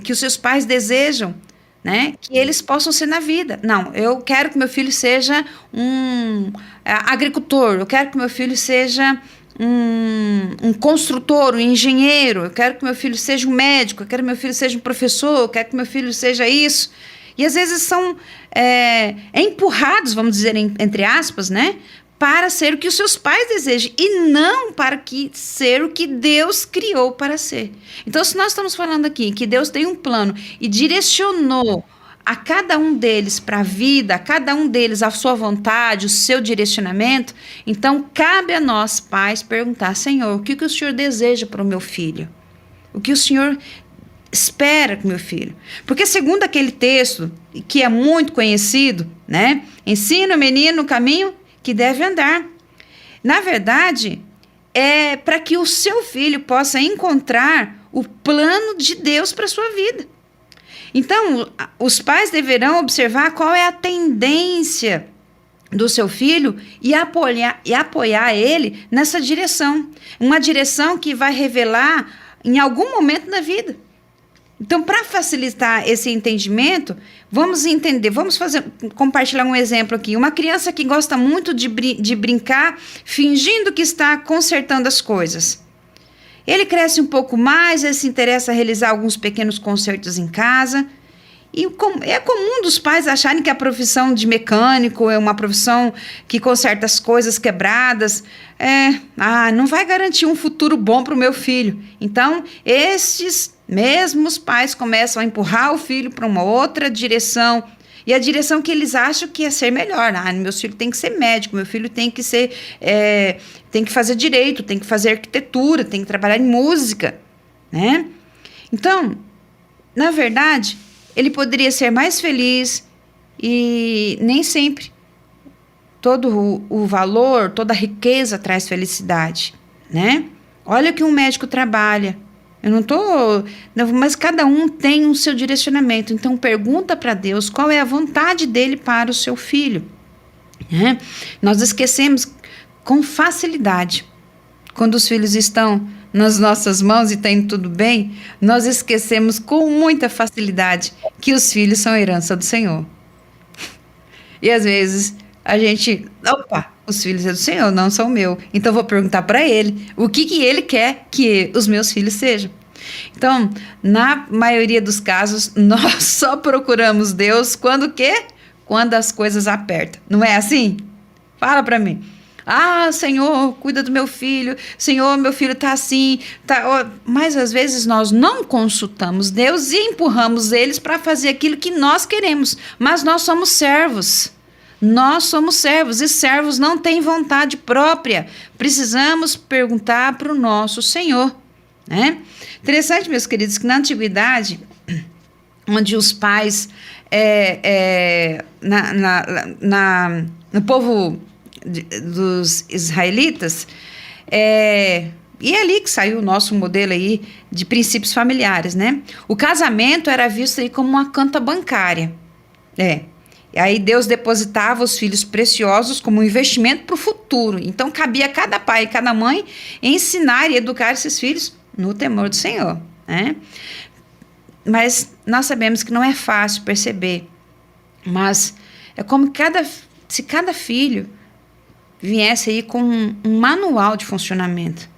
os seus pais desejam, né, que eles possam ser na vida. Não, eu quero que meu filho seja um agricultor, eu quero que meu filho seja um construtor, um engenheiro, eu quero que meu filho seja um médico, eu quero que meu filho seja um professor, eu quero que meu filho seja isso. E às vezes são empurrados, vamos dizer, entre aspas, né, para ser o que os seus pais desejam e não para ser o que Deus criou para ser. Então, se nós estamos falando aqui que Deus tem um plano e direcionou a cada um deles para a vida, a cada um deles a sua vontade, o seu direcionamento, então cabe a nós, pais, perguntar: Senhor, o que o Senhor deseja para o meu filho? O que o Senhor espera com meu filho? Porque segundo aquele texto, que é muito conhecido, né? Ensina o menino o caminho que deve andar. Na verdade, é para que o seu filho possa encontrar o plano de Deus para a sua vida. Então, os pais deverão observar qual é a tendência do seu filho e apoiar ele nessa direção. Uma direção que vai revelar em algum momento da vida. Então, para facilitar esse entendimento, vamos compartilhar um exemplo aqui. Uma criança que gosta muito de brincar, fingindo que está consertando as coisas. Ele cresce um pouco mais, ele se interessa em realizar alguns pequenos consertos em casa. E é comum dos pais acharem que a profissão de mecânico é uma profissão que conserta as coisas quebradas. Não vai garantir um futuro bom para o meu filho. Então, estes mesmos pais começam a empurrar o filho para uma outra direção. E a direção que eles acham que é ser melhor. Meu filho tem que ser médico, meu filho tem que fazer direito, tem que fazer arquitetura, tem que trabalhar em música, né? Então, na verdade, ele poderia ser mais feliz e nem sempre todo o valor, toda a riqueza traz felicidade, né? Olha que um médico trabalha. Mas cada um tem o seu direcionamento. Então, pergunta para Deus qual é a vontade dele para o seu filho. Né? Nós esquecemos com facilidade. Quando os filhos estão nas nossas mãos e está indo tudo bem, nós esquecemos com muita facilidade que os filhos são a herança do Senhor. E às vezes a gente... os filhos é do Senhor, não são meu. Então vou perguntar para ele o que ele quer que os meus filhos sejam. Então, na maioria dos casos, nós só procuramos Deus quando o quê? Quando as coisas apertam. Não é assim? Fala para mim. Senhor, cuida do meu filho. Senhor, meu filho está assim. Mas às vezes nós não consultamos Deus e empurramos eles para fazer aquilo que nós queremos. Mas nós somos servos. Nós somos servos e servos não têm vontade própria. Precisamos perguntar para o nosso Senhor, né? Interessante, meus queridos, que na antiguidade, onde os pais, no povo dos israelitas, E é ali que saiu o nosso modelo aí de princípios familiares, né? O casamento era visto aí como uma conta bancária. E aí Deus depositava os filhos preciosos como um investimento para o futuro. Então cabia a cada pai e cada mãe ensinar e educar esses filhos no temor do Senhor, né? Mas nós sabemos que não é fácil perceber. Mas é como se cada filho viesse aí com um manual de funcionamento.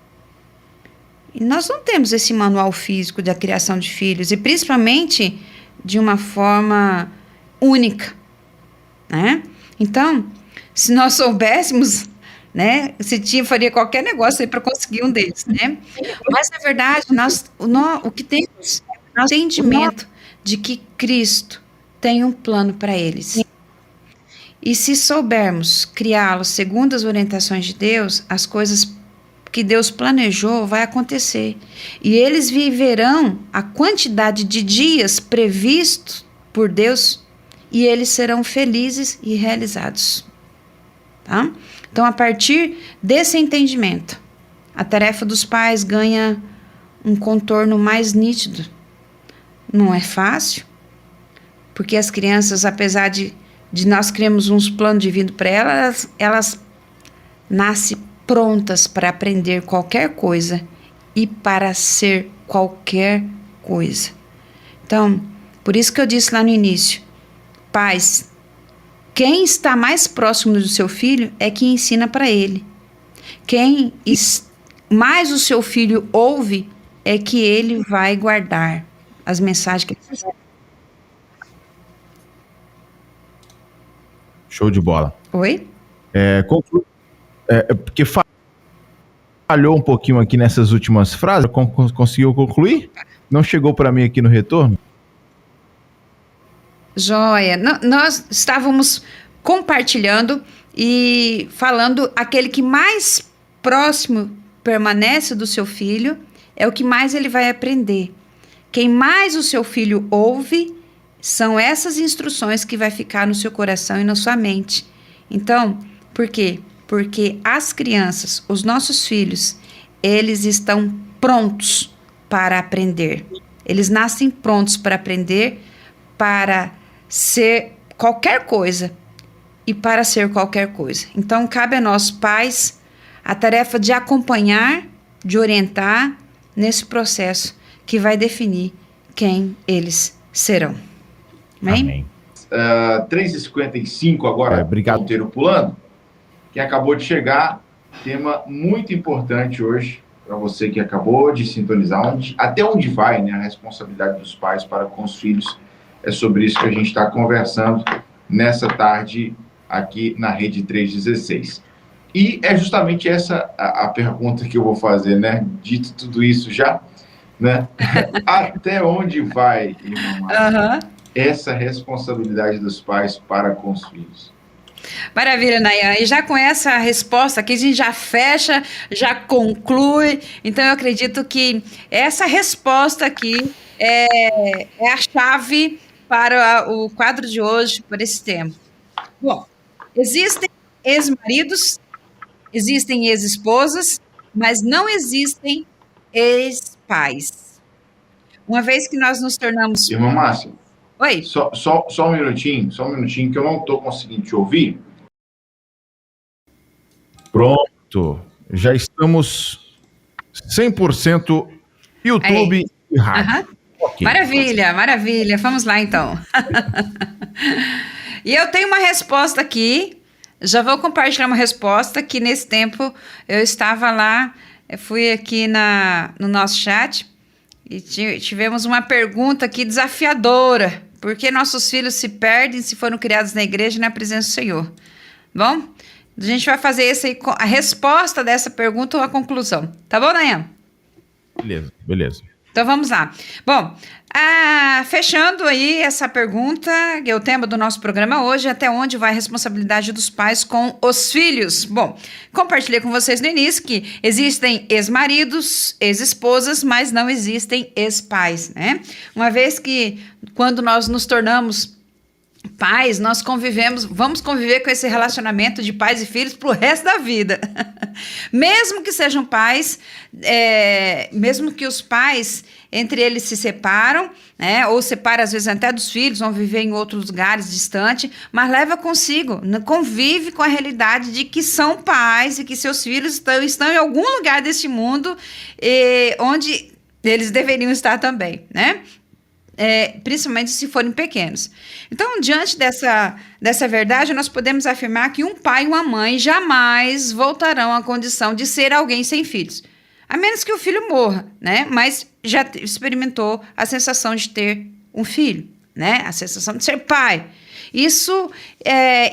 E nós não temos esse manual físico da criação de filhos, e principalmente de uma forma única, né? Então, se nós soubéssemos, né, faria qualquer negócio aí para conseguir um deles, né? Mas, na verdade, o que temos é o entendimento de que Cristo tem um plano para eles. E se soubermos criá-los segundo as orientações de Deus, as coisas que Deus planejou vai acontecer. E eles viverão a quantidade de dias previstos por Deus e eles serão felizes e realizados. Tá? Então, a partir desse entendimento, a tarefa dos pais ganha um contorno mais nítido. Não é fácil, porque as crianças, apesar de nós criarmos uns planos de vida para elas nascem prontas para aprender qualquer coisa e para ser qualquer coisa. Então, por isso que eu disse lá no início, pais, quem está mais próximo do seu filho é quem ensina para ele. Quem mais o seu filho ouve é que ele vai guardar as mensagens que ele recebe. Show de bola. Oi? Porque falhou um pouquinho aqui nessas últimas frases. Conseguiu concluir? Não chegou para mim aqui no retorno? Joia. Nós estávamos compartilhando e falando aquele que mais próximo permanece do seu filho é o que mais ele vai aprender. Quem mais o seu filho ouve são essas instruções que vai ficar no seu coração e na sua mente. Então, por quê? Porque as crianças, os nossos filhos, eles estão prontos para aprender. Eles nascem prontos para aprender, para ser qualquer coisa e para ser qualquer coisa. Então, cabe a nós, pais, a tarefa de acompanhar, de orientar nesse processo que vai definir quem eles serão. Amém? 3h55 agora, obrigado. Ponteiro pulando. Quem acabou de chegar, tema muito importante hoje, para você que acabou de sintonizar, até onde vai, né, a responsabilidade dos pais para com os filhos. É sobre isso que a gente está conversando nessa tarde aqui na Rede 316. E é justamente essa a pergunta que eu vou fazer, né? Dito tudo isso já, né? Até onde vai, irmã Márcia, essa responsabilidade dos pais para com os filhos? Maravilha, Nayan. E já com essa resposta aqui, a gente já fecha, já conclui. Então, eu acredito que essa resposta aqui é a chave para o quadro de hoje, por esse tema. Bom, existem ex-maridos, existem ex-esposas, mas não existem ex-pais. Uma vez que nós nos tornamos... Irmã Márcia, oi? Só um minutinho, que eu não estou conseguindo te ouvir. Pronto, já estamos 100% YouTube aí. E rádio. Okay. Maravilha, vamos lá então. E eu tenho uma resposta aqui, já vou compartilhar uma resposta que nesse tempo eu estava lá, eu fui aqui no nosso chat e tivemos uma pergunta aqui desafiadora. Por que nossos filhos se perdem se foram criados na igreja e na presença do Senhor? Bom, a gente vai fazer a resposta dessa pergunta ou a conclusão. Tá bom, Nayan? Beleza. Então, vamos lá. Bom, fechando aí essa pergunta, que é o tema do nosso programa hoje, até onde vai a responsabilidade dos pais com os filhos? Bom, compartilhei com vocês no início que existem ex-maridos, ex-esposas, mas não existem ex-pais, né? Uma vez que, quando nós nos tornamos Pais, nós vamos conviver com esse relacionamento de pais e filhos pro resto da vida. Mesmo que sejam pais, mesmo que os pais, entre eles se separam, né? Ou separam às vezes até dos filhos, vão viver em outros lugares distantes, mas leva consigo, convive com a realidade de que são pais e que seus filhos estão em algum lugar deste mundo onde eles deveriam estar também, né? Principalmente se forem pequenos. Então, diante dessa verdade, nós podemos afirmar que um pai e uma mãe jamais voltarão à condição de ser alguém sem filhos, a menos que o filho morra, né? Mas já experimentou a sensação de ter um filho, né? A sensação de ser pai. Isso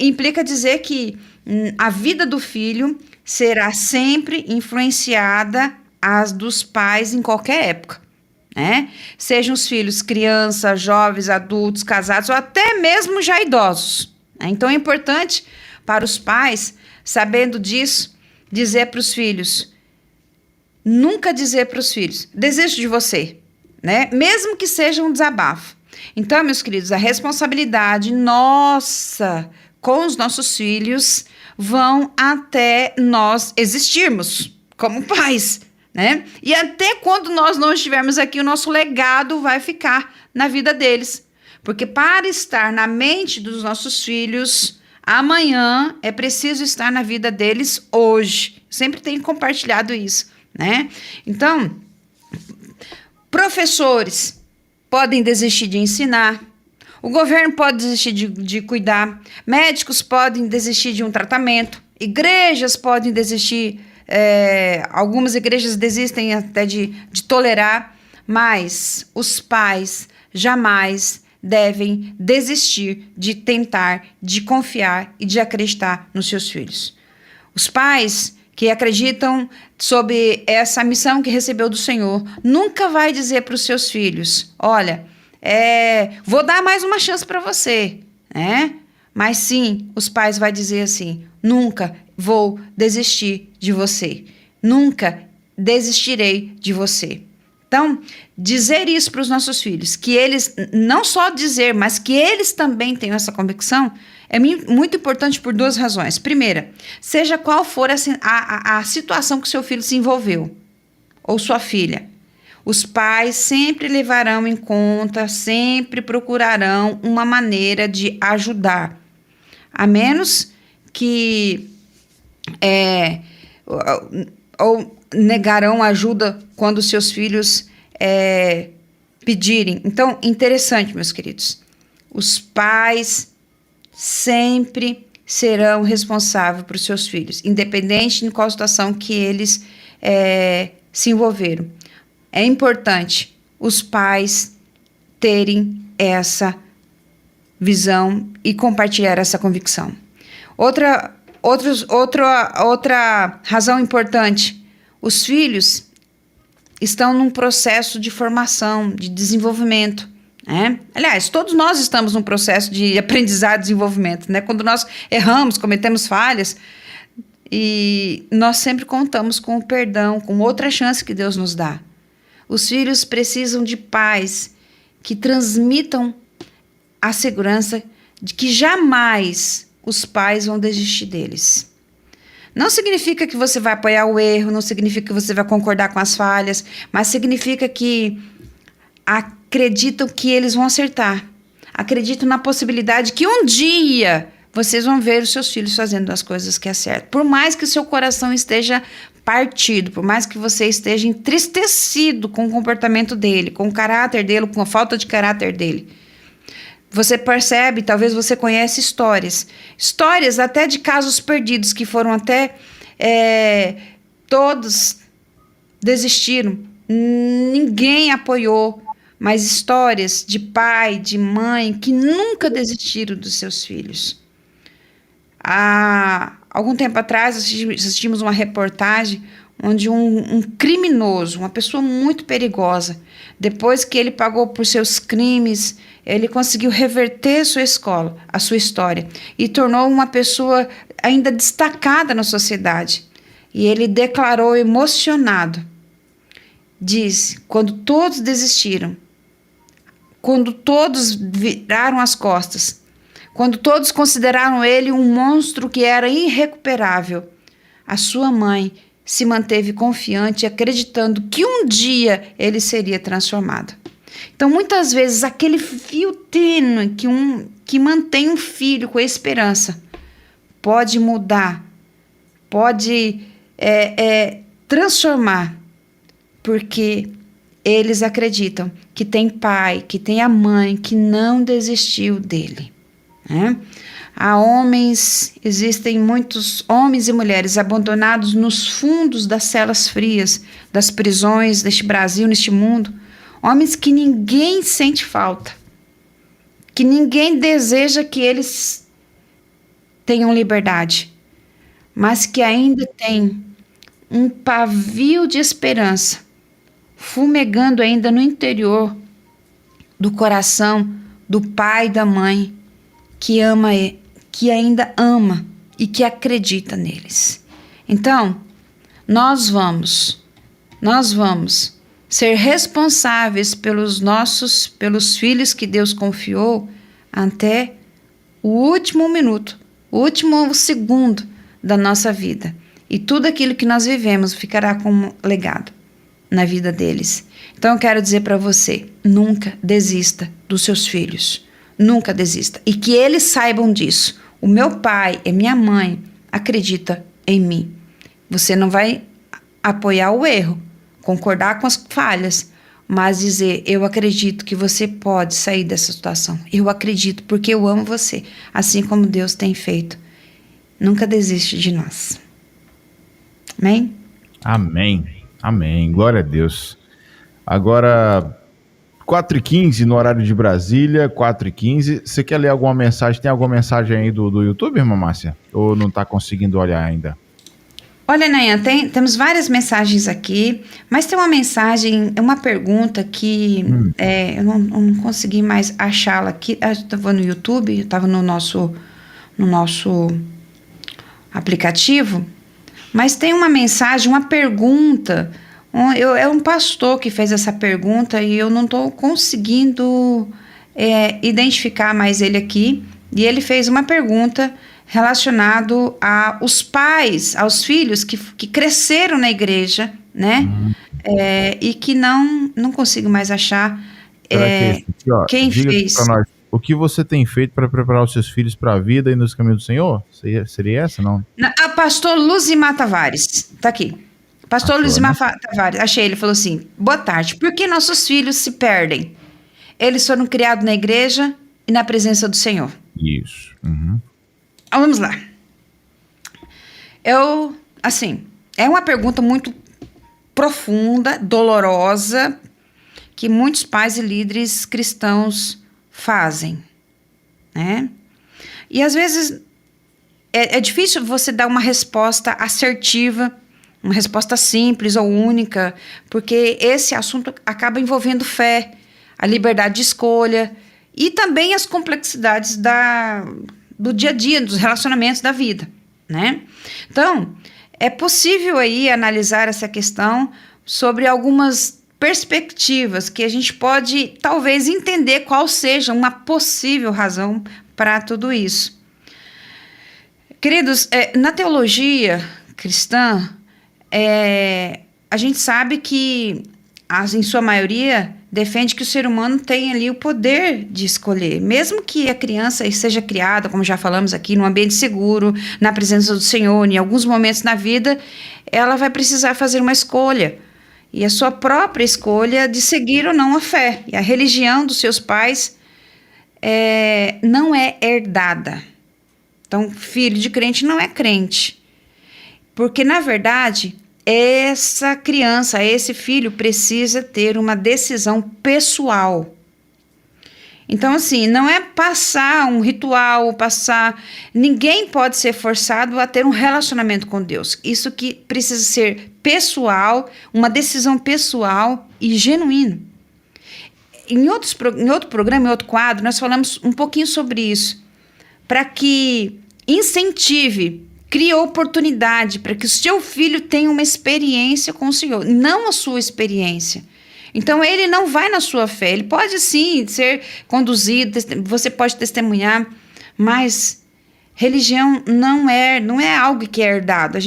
implica dizer que a vida do filho será sempre influenciada às dos pais em qualquer época. Né? Sejam os filhos crianças, jovens, adultos, casados ou até mesmo já idosos. Né? Então é importante para os pais, sabendo disso, dizer para os filhos, nunca dizer para os filhos, desejo de você, né? Mesmo que seja um desabafo. Então, meus queridos, a responsabilidade nossa com os nossos filhos vão até nós existirmos como pais. Né? E até quando nós não estivermos aqui, o nosso legado vai ficar na vida deles. Porque para estar na mente dos nossos filhos, amanhã é preciso estar na vida deles hoje. Sempre tenho compartilhado isso, né? Então, professores podem desistir de ensinar, o governo pode desistir de cuidar, médicos podem desistir de um tratamento, igrejas podem desistir. Algumas igrejas desistem até de tolerar, mas os pais jamais devem desistir de tentar, de confiar e de acreditar nos seus filhos. Os pais que acreditam sob essa missão que recebeu do Senhor, nunca vai dizer para os seus filhos, olha, vou dar mais uma chance para você, né? Mas sim, os pais vão dizer assim, nunca vou desistir de você. Nunca desistirei de você. Então, dizer isso para os nossos filhos, que eles, não só dizer, mas que eles também tenham essa convicção, é muito importante por duas razões. Primeira, seja qual for a situação que o seu filho se envolveu, ou sua filha, os pais sempre levarão em conta, sempre procurarão uma maneira de ajudar. A menos que ou negarão ajuda quando seus filhos pedirem. Então, interessante, meus queridos. Os pais sempre serão responsáveis por seus filhos, independente de qual situação que eles se envolveram. É importante os pais terem essa visão e compartilhar essa convicção. Outra razão importante, os filhos estão num processo de formação, de desenvolvimento, né? Aliás, todos nós estamos num processo de aprendizado e desenvolvimento, né? Quando nós erramos, cometemos falhas, e nós sempre contamos com o perdão, com outra chance que Deus nos dá. Os filhos precisam de pais que transmitam a segurança de que jamais os pais vão desistir deles. Não significa que você vai apoiar o erro, não significa que você vai concordar com as falhas, mas significa que acreditam que eles vão acertar. Acreditam na possibilidade que um dia vocês vão ver os seus filhos fazendo as coisas que é certo. Por mais que o seu coração esteja partido, por mais que você esteja entristecido com o comportamento dele, com o caráter dele, com a falta de caráter dele. Você percebe, talvez você conhece histórias até de casos perdidos que foram até, todos desistiram, ninguém apoiou, mas histórias de pai, de mãe que nunca desistiram dos seus filhos. Há algum tempo atrás assistimos uma reportagem onde um criminoso, uma pessoa muito perigosa, depois que ele pagou por seus crimes, ele conseguiu reverter a sua história e tornou uma pessoa ainda destacada na sociedade. E ele declarou emocionado, diz, quando todos desistiram, quando todos viraram as costas, Quando todos consideraram ele um monstro que era irrecuperável, a sua mãe se manteve confiante, acreditando que um dia ele seria transformado. Então, muitas vezes, aquele fio tênue que mantém um filho com a esperança pode mudar, pode transformar, porque eles acreditam que tem pai, que tem a mãe que não desistiu dele. Né? Existem muitos homens e mulheres abandonados nos fundos das celas frias, das prisões deste Brasil, neste mundo. Homens que ninguém sente falta, que ninguém deseja que eles tenham liberdade, mas que ainda tem um pavio de esperança, fumegando ainda no interior do coração do pai e da mãe, que ainda ama e que acredita neles. Então, nós vamos ser responsáveis pelos filhos que Deus confiou até o último minuto, o último segundo da nossa vida. E tudo aquilo que nós vivemos ficará como legado na vida deles. Então eu quero dizer para você, nunca desista dos seus filhos. Nunca desista. E que eles saibam disso. O meu pai e minha mãe acreditam em mim. Você não vai apoiar o erro, concordar com as falhas, mas dizer, eu acredito que você pode sair dessa situação. Eu acredito porque eu amo você, assim como Deus tem feito. Nunca desiste de nós. Amém? Amém. Amém. Glória a Deus. Agora, 4h15 no horário de Brasília, 4h15. Você quer ler alguma mensagem? Tem alguma mensagem aí do YouTube, irmã Márcia? Ou não está conseguindo olhar ainda? Olha, Nayan, temos várias mensagens aqui, mas tem uma mensagem, uma pergunta que eu não consegui mais achá-la aqui. Eu estava no YouTube, estava no nosso aplicativo, mas tem uma mensagem, uma pergunta. É um pastor que fez essa pergunta e eu não estou conseguindo identificar mais ele aqui. E ele fez uma pergunta relacionado aos pais, aos filhos que cresceram na igreja, né? E que não consigo mais achar quem fez. Pra nós, o que você tem feito para preparar os seus filhos para a vida e nos caminhos do Senhor? Seria essa, não? Pastor Luzimar Tavares, tá aqui. Pastor Luzimar Tavares, achei, ele falou assim, boa tarde, por que nossos filhos se perdem? Eles foram criados na igreja e na presença do Senhor. Isso. Uhum. Vamos lá. É uma pergunta muito profunda, dolorosa, que muitos pais e líderes cristãos fazem, né? E às vezes é difícil você dar uma resposta assertiva, uma resposta simples ou única, porque esse assunto acaba envolvendo fé, a liberdade de escolha e também as complexidades do dia a dia, dos relacionamentos da vida, né? Então, é possível aí analisar essa questão sobre algumas perspectivas que a gente pode, talvez, entender qual seja uma possível razão para tudo isso. Queridos, na teologia cristã, a gente sabe que, em sua maioria, defende que o ser humano tem ali o poder de escolher. Mesmo que a criança seja criada, como já falamos aqui, num ambiente seguro, na presença do Senhor, em alguns momentos na vida, ela vai precisar fazer uma escolha. E a sua própria escolha de seguir ou não a fé. E a religião dos seus pais não é herdada. Então, filho de crente não é crente. Porque, na verdade, essa criança, esse filho precisa ter uma decisão pessoal. Então, assim, não é passar um ritual, ninguém pode ser forçado a ter um relacionamento com Deus. Isso que precisa ser pessoal, uma decisão pessoal e genuína. Em outro programa, em outro quadro, nós falamos um pouquinho sobre isso, para que incentive, crie oportunidade para que o seu filho tenha uma experiência com o Senhor, não a sua experiência. Então, ele não vai na sua fé, ele pode sim ser conduzido, você pode testemunhar, Mas religião não é algo que é herdado.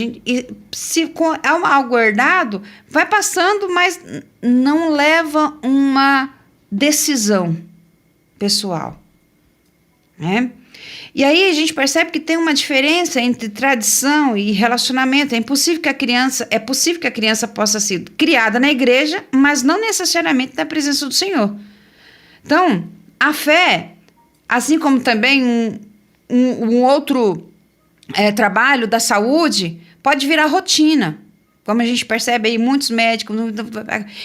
Se é algo herdado, vai passando, mas não leva uma decisão pessoal, né? E aí a gente percebe que tem uma diferença entre tradição e relacionamento. É possível que a criança possa ser criada na igreja, mas não necessariamente na presença do Senhor. Então, a fé, assim como também um outro trabalho da saúde, pode virar rotina, como a gente percebe aí muitos médicos.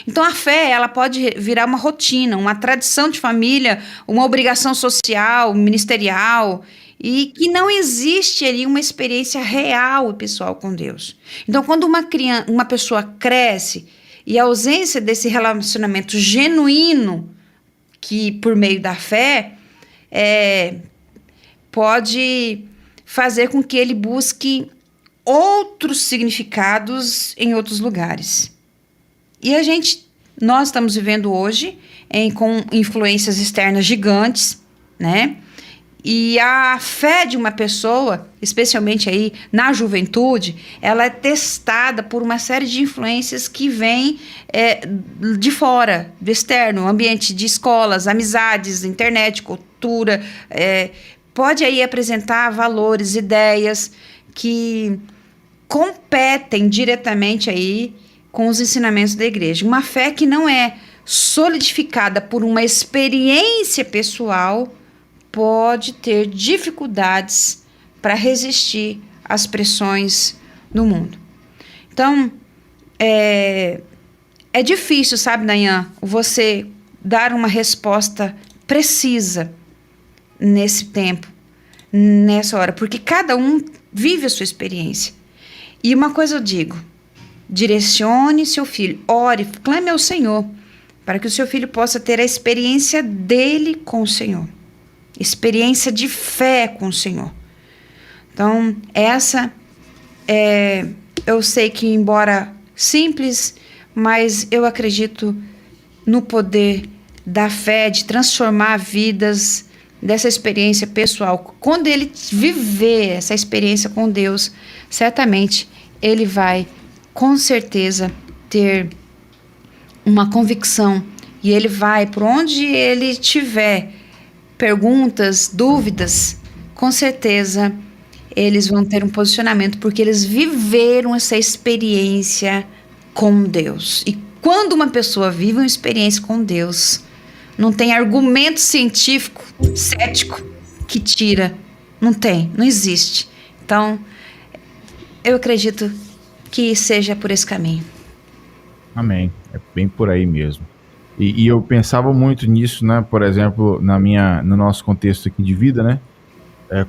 Então a fé, ela pode virar uma rotina, uma tradição de família, uma obrigação social, ministerial, e que não existe ali uma experiência real e pessoal com Deus. Então quando uma pessoa cresce e a ausência desse relacionamento genuíno, que por meio da fé, pode fazer com que ele busque outros significados em outros lugares. E nós estamos vivendo hoje com influências externas gigantes, né? E a fé de uma pessoa, especialmente aí na juventude, ela é testada por uma série de influências que vêm de fora, do externo, ambiente de escolas, amizades, internet, cultura. Pode aí apresentar valores, ideias que competem diretamente aí com os ensinamentos da igreja. Uma fé que não é solidificada por uma experiência pessoal pode ter dificuldades para resistir às pressões do mundo. Então, é difícil, sabe, Nayan, você dar uma resposta precisa nesse tempo, nessa hora, porque cada um vive a sua experiência. E uma coisa eu digo: direcione seu filho, ore, clame ao Senhor, para que o seu filho possa ter a experiência dele com o Senhor, experiência de fé com o Senhor. Então, eu sei que, embora simples, mas eu acredito no poder da fé de transformar vidas, dessa experiência pessoal. Quando ele viver essa experiência com Deus, certamente ele vai, com certeza, ter uma convicção, e ele vai, por onde ele tiver perguntas, dúvidas, com certeza eles vão ter um posicionamento, porque eles viveram essa experiência com Deus. E quando uma pessoa vive uma experiência com Deus, não tem argumento científico, cético, que tira. Não existe. Então, eu acredito que seja por esse caminho. Amém. É bem por aí mesmo. E eu pensava muito nisso, né? Por exemplo, no nosso contexto aqui de vida, né?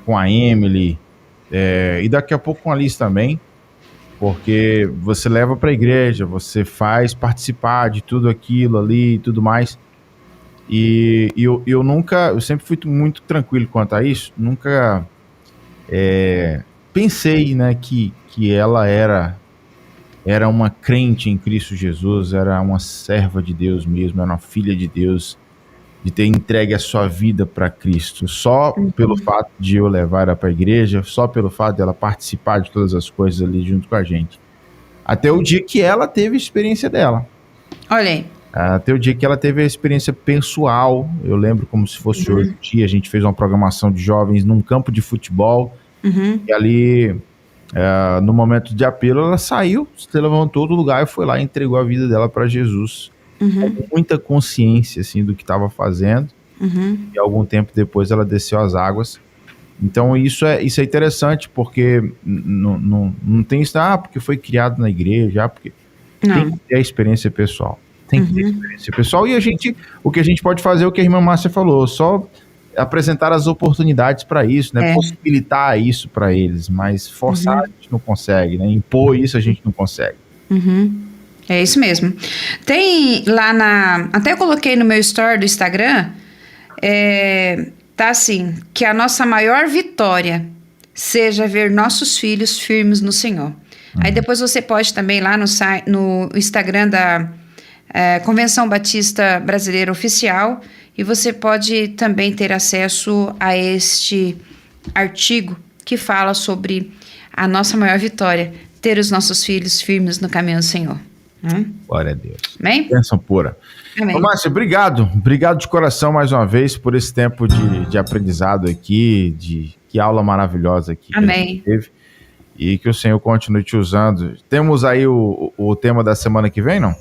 Com a Emily, e daqui a pouco com a Liz também, porque você leva para a igreja, você faz participar de tudo aquilo ali e tudo mais. E eu sempre fui muito tranquilo quanto a isso, nunca pensei, né, que ela era uma crente em Cristo Jesus, era uma serva de Deus mesmo, era uma filha de Deus, de ter entregue a sua vida para Cristo, só pelo fato de eu levar ela para a igreja, só pelo fato de ela participar de todas as coisas ali junto com a gente. Até o dia que ela teve a experiência dela. Olha aí. Até o dia que ela teve a experiência pessoal. Eu lembro como se fosse hoje em dia. A gente fez uma programação de jovens num campo de futebol. E ali, no momento de apelo, ela saiu, se levantou do lugar e foi lá e entregou a vida dela para Jesus. Com muita consciência assim, do que estava fazendo. E algum tempo depois ela desceu as águas. Então isso é interessante, porque não tem isso, porque foi criado na igreja, porque tem que ter a experiência pessoal. Tem que ter experiência pessoal. E o que a gente pode fazer é o que a irmã Márcia falou, só apresentar as oportunidades para isso, né? Possibilitar isso para eles, mas forçar a gente não consegue, né? Impor isso a gente não consegue. É isso mesmo. Tem lá até eu coloquei no meu story do Instagram, tá assim: que a nossa maior vitória seja ver nossos filhos firmes no Senhor. Aí depois você pode também lá no Instagram da Convenção Batista Brasileira Oficial, e você pode também ter acesso a este artigo que fala sobre a nossa maior vitória, ter os nossos filhos firmes no caminho do Senhor. Glória a Deus. Amém? Bênção pura. Amém. Ô, Márcia, obrigado. Obrigado de coração mais uma vez por esse tempo de aprendizado aqui, que aula maravilhosa aqui que a gente teve. E que o Senhor continue te usando. Temos aí o tema da semana que vem, não?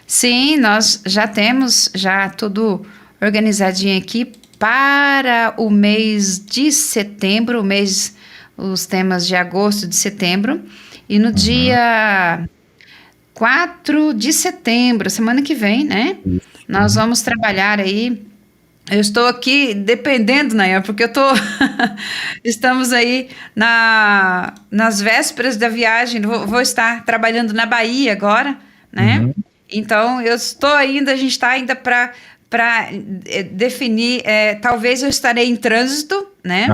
Sim, nós já temos tudo organizadinho aqui para o mês de setembro, os temas de agosto, de setembro. E no dia 4 de setembro, semana que vem, né? Nós vamos trabalhar aí. Eu estou aqui dependendo, Nayan, porque estamos aí nas vésperas da viagem. Vou estar trabalhando na Bahia agora, né? Então, a gente está ainda para definir, talvez eu estarei em trânsito, né?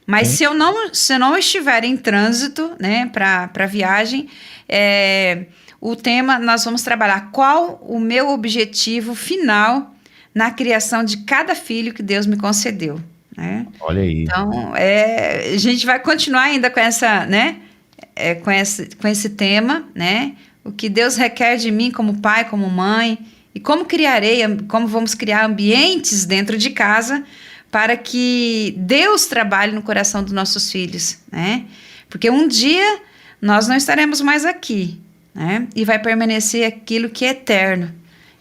Mas se eu não estiver em trânsito, né, para a viagem, o tema, nós vamos trabalhar qual o meu objetivo final na criação de cada filho que Deus me concedeu, né? Olha aí. Então, a gente vai continuar ainda com essa, né, com esse tema, né? O que Deus requer de mim como pai, como mãe, e como vamos criar ambientes dentro de casa para que Deus trabalhe no coração dos nossos filhos, né? Porque um dia nós não estaremos mais aqui, né? E vai permanecer aquilo que é eterno.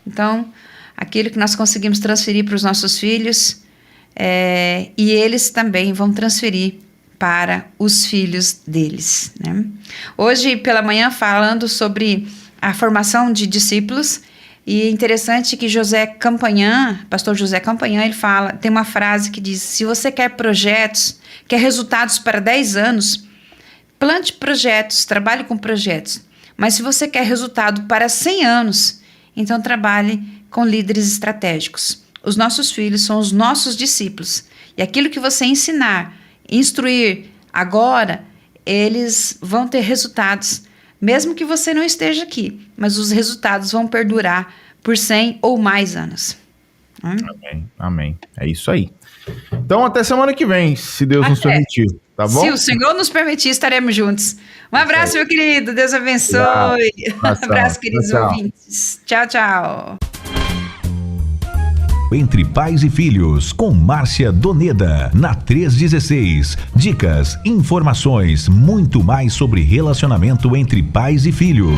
Então, aquilo que nós conseguimos transferir para os nossos filhos, e eles também vão transferir para os filhos deles, né? Hoje pela manhã, falando sobre a formação de discípulos, e é interessante que pastor José Campanhã, ele tem uma frase que diz: se você quer resultados para 10 anos, plante projetos, trabalhe com projetos. Mas se você quer resultado para 100 anos, então trabalhe com líderes estratégicos. Os nossos filhos são os nossos discípulos. E aquilo que você instruir agora, eles vão ter resultados, mesmo que você não esteja aqui. Mas os resultados vão perdurar por 100 ou mais anos. Amém. É isso aí. Então, até semana que vem, se Deus nos permitir. Tá bom? Se o Senhor nos permitir, estaremos juntos. Um abraço, meu querido. Deus abençoe. Um abraço, queridos ouvintes. Tchau, tchau. Entre Pais e Filhos, com Márcia Doneda, na 316. Dicas, informações, muito mais sobre relacionamento entre pais e filhos.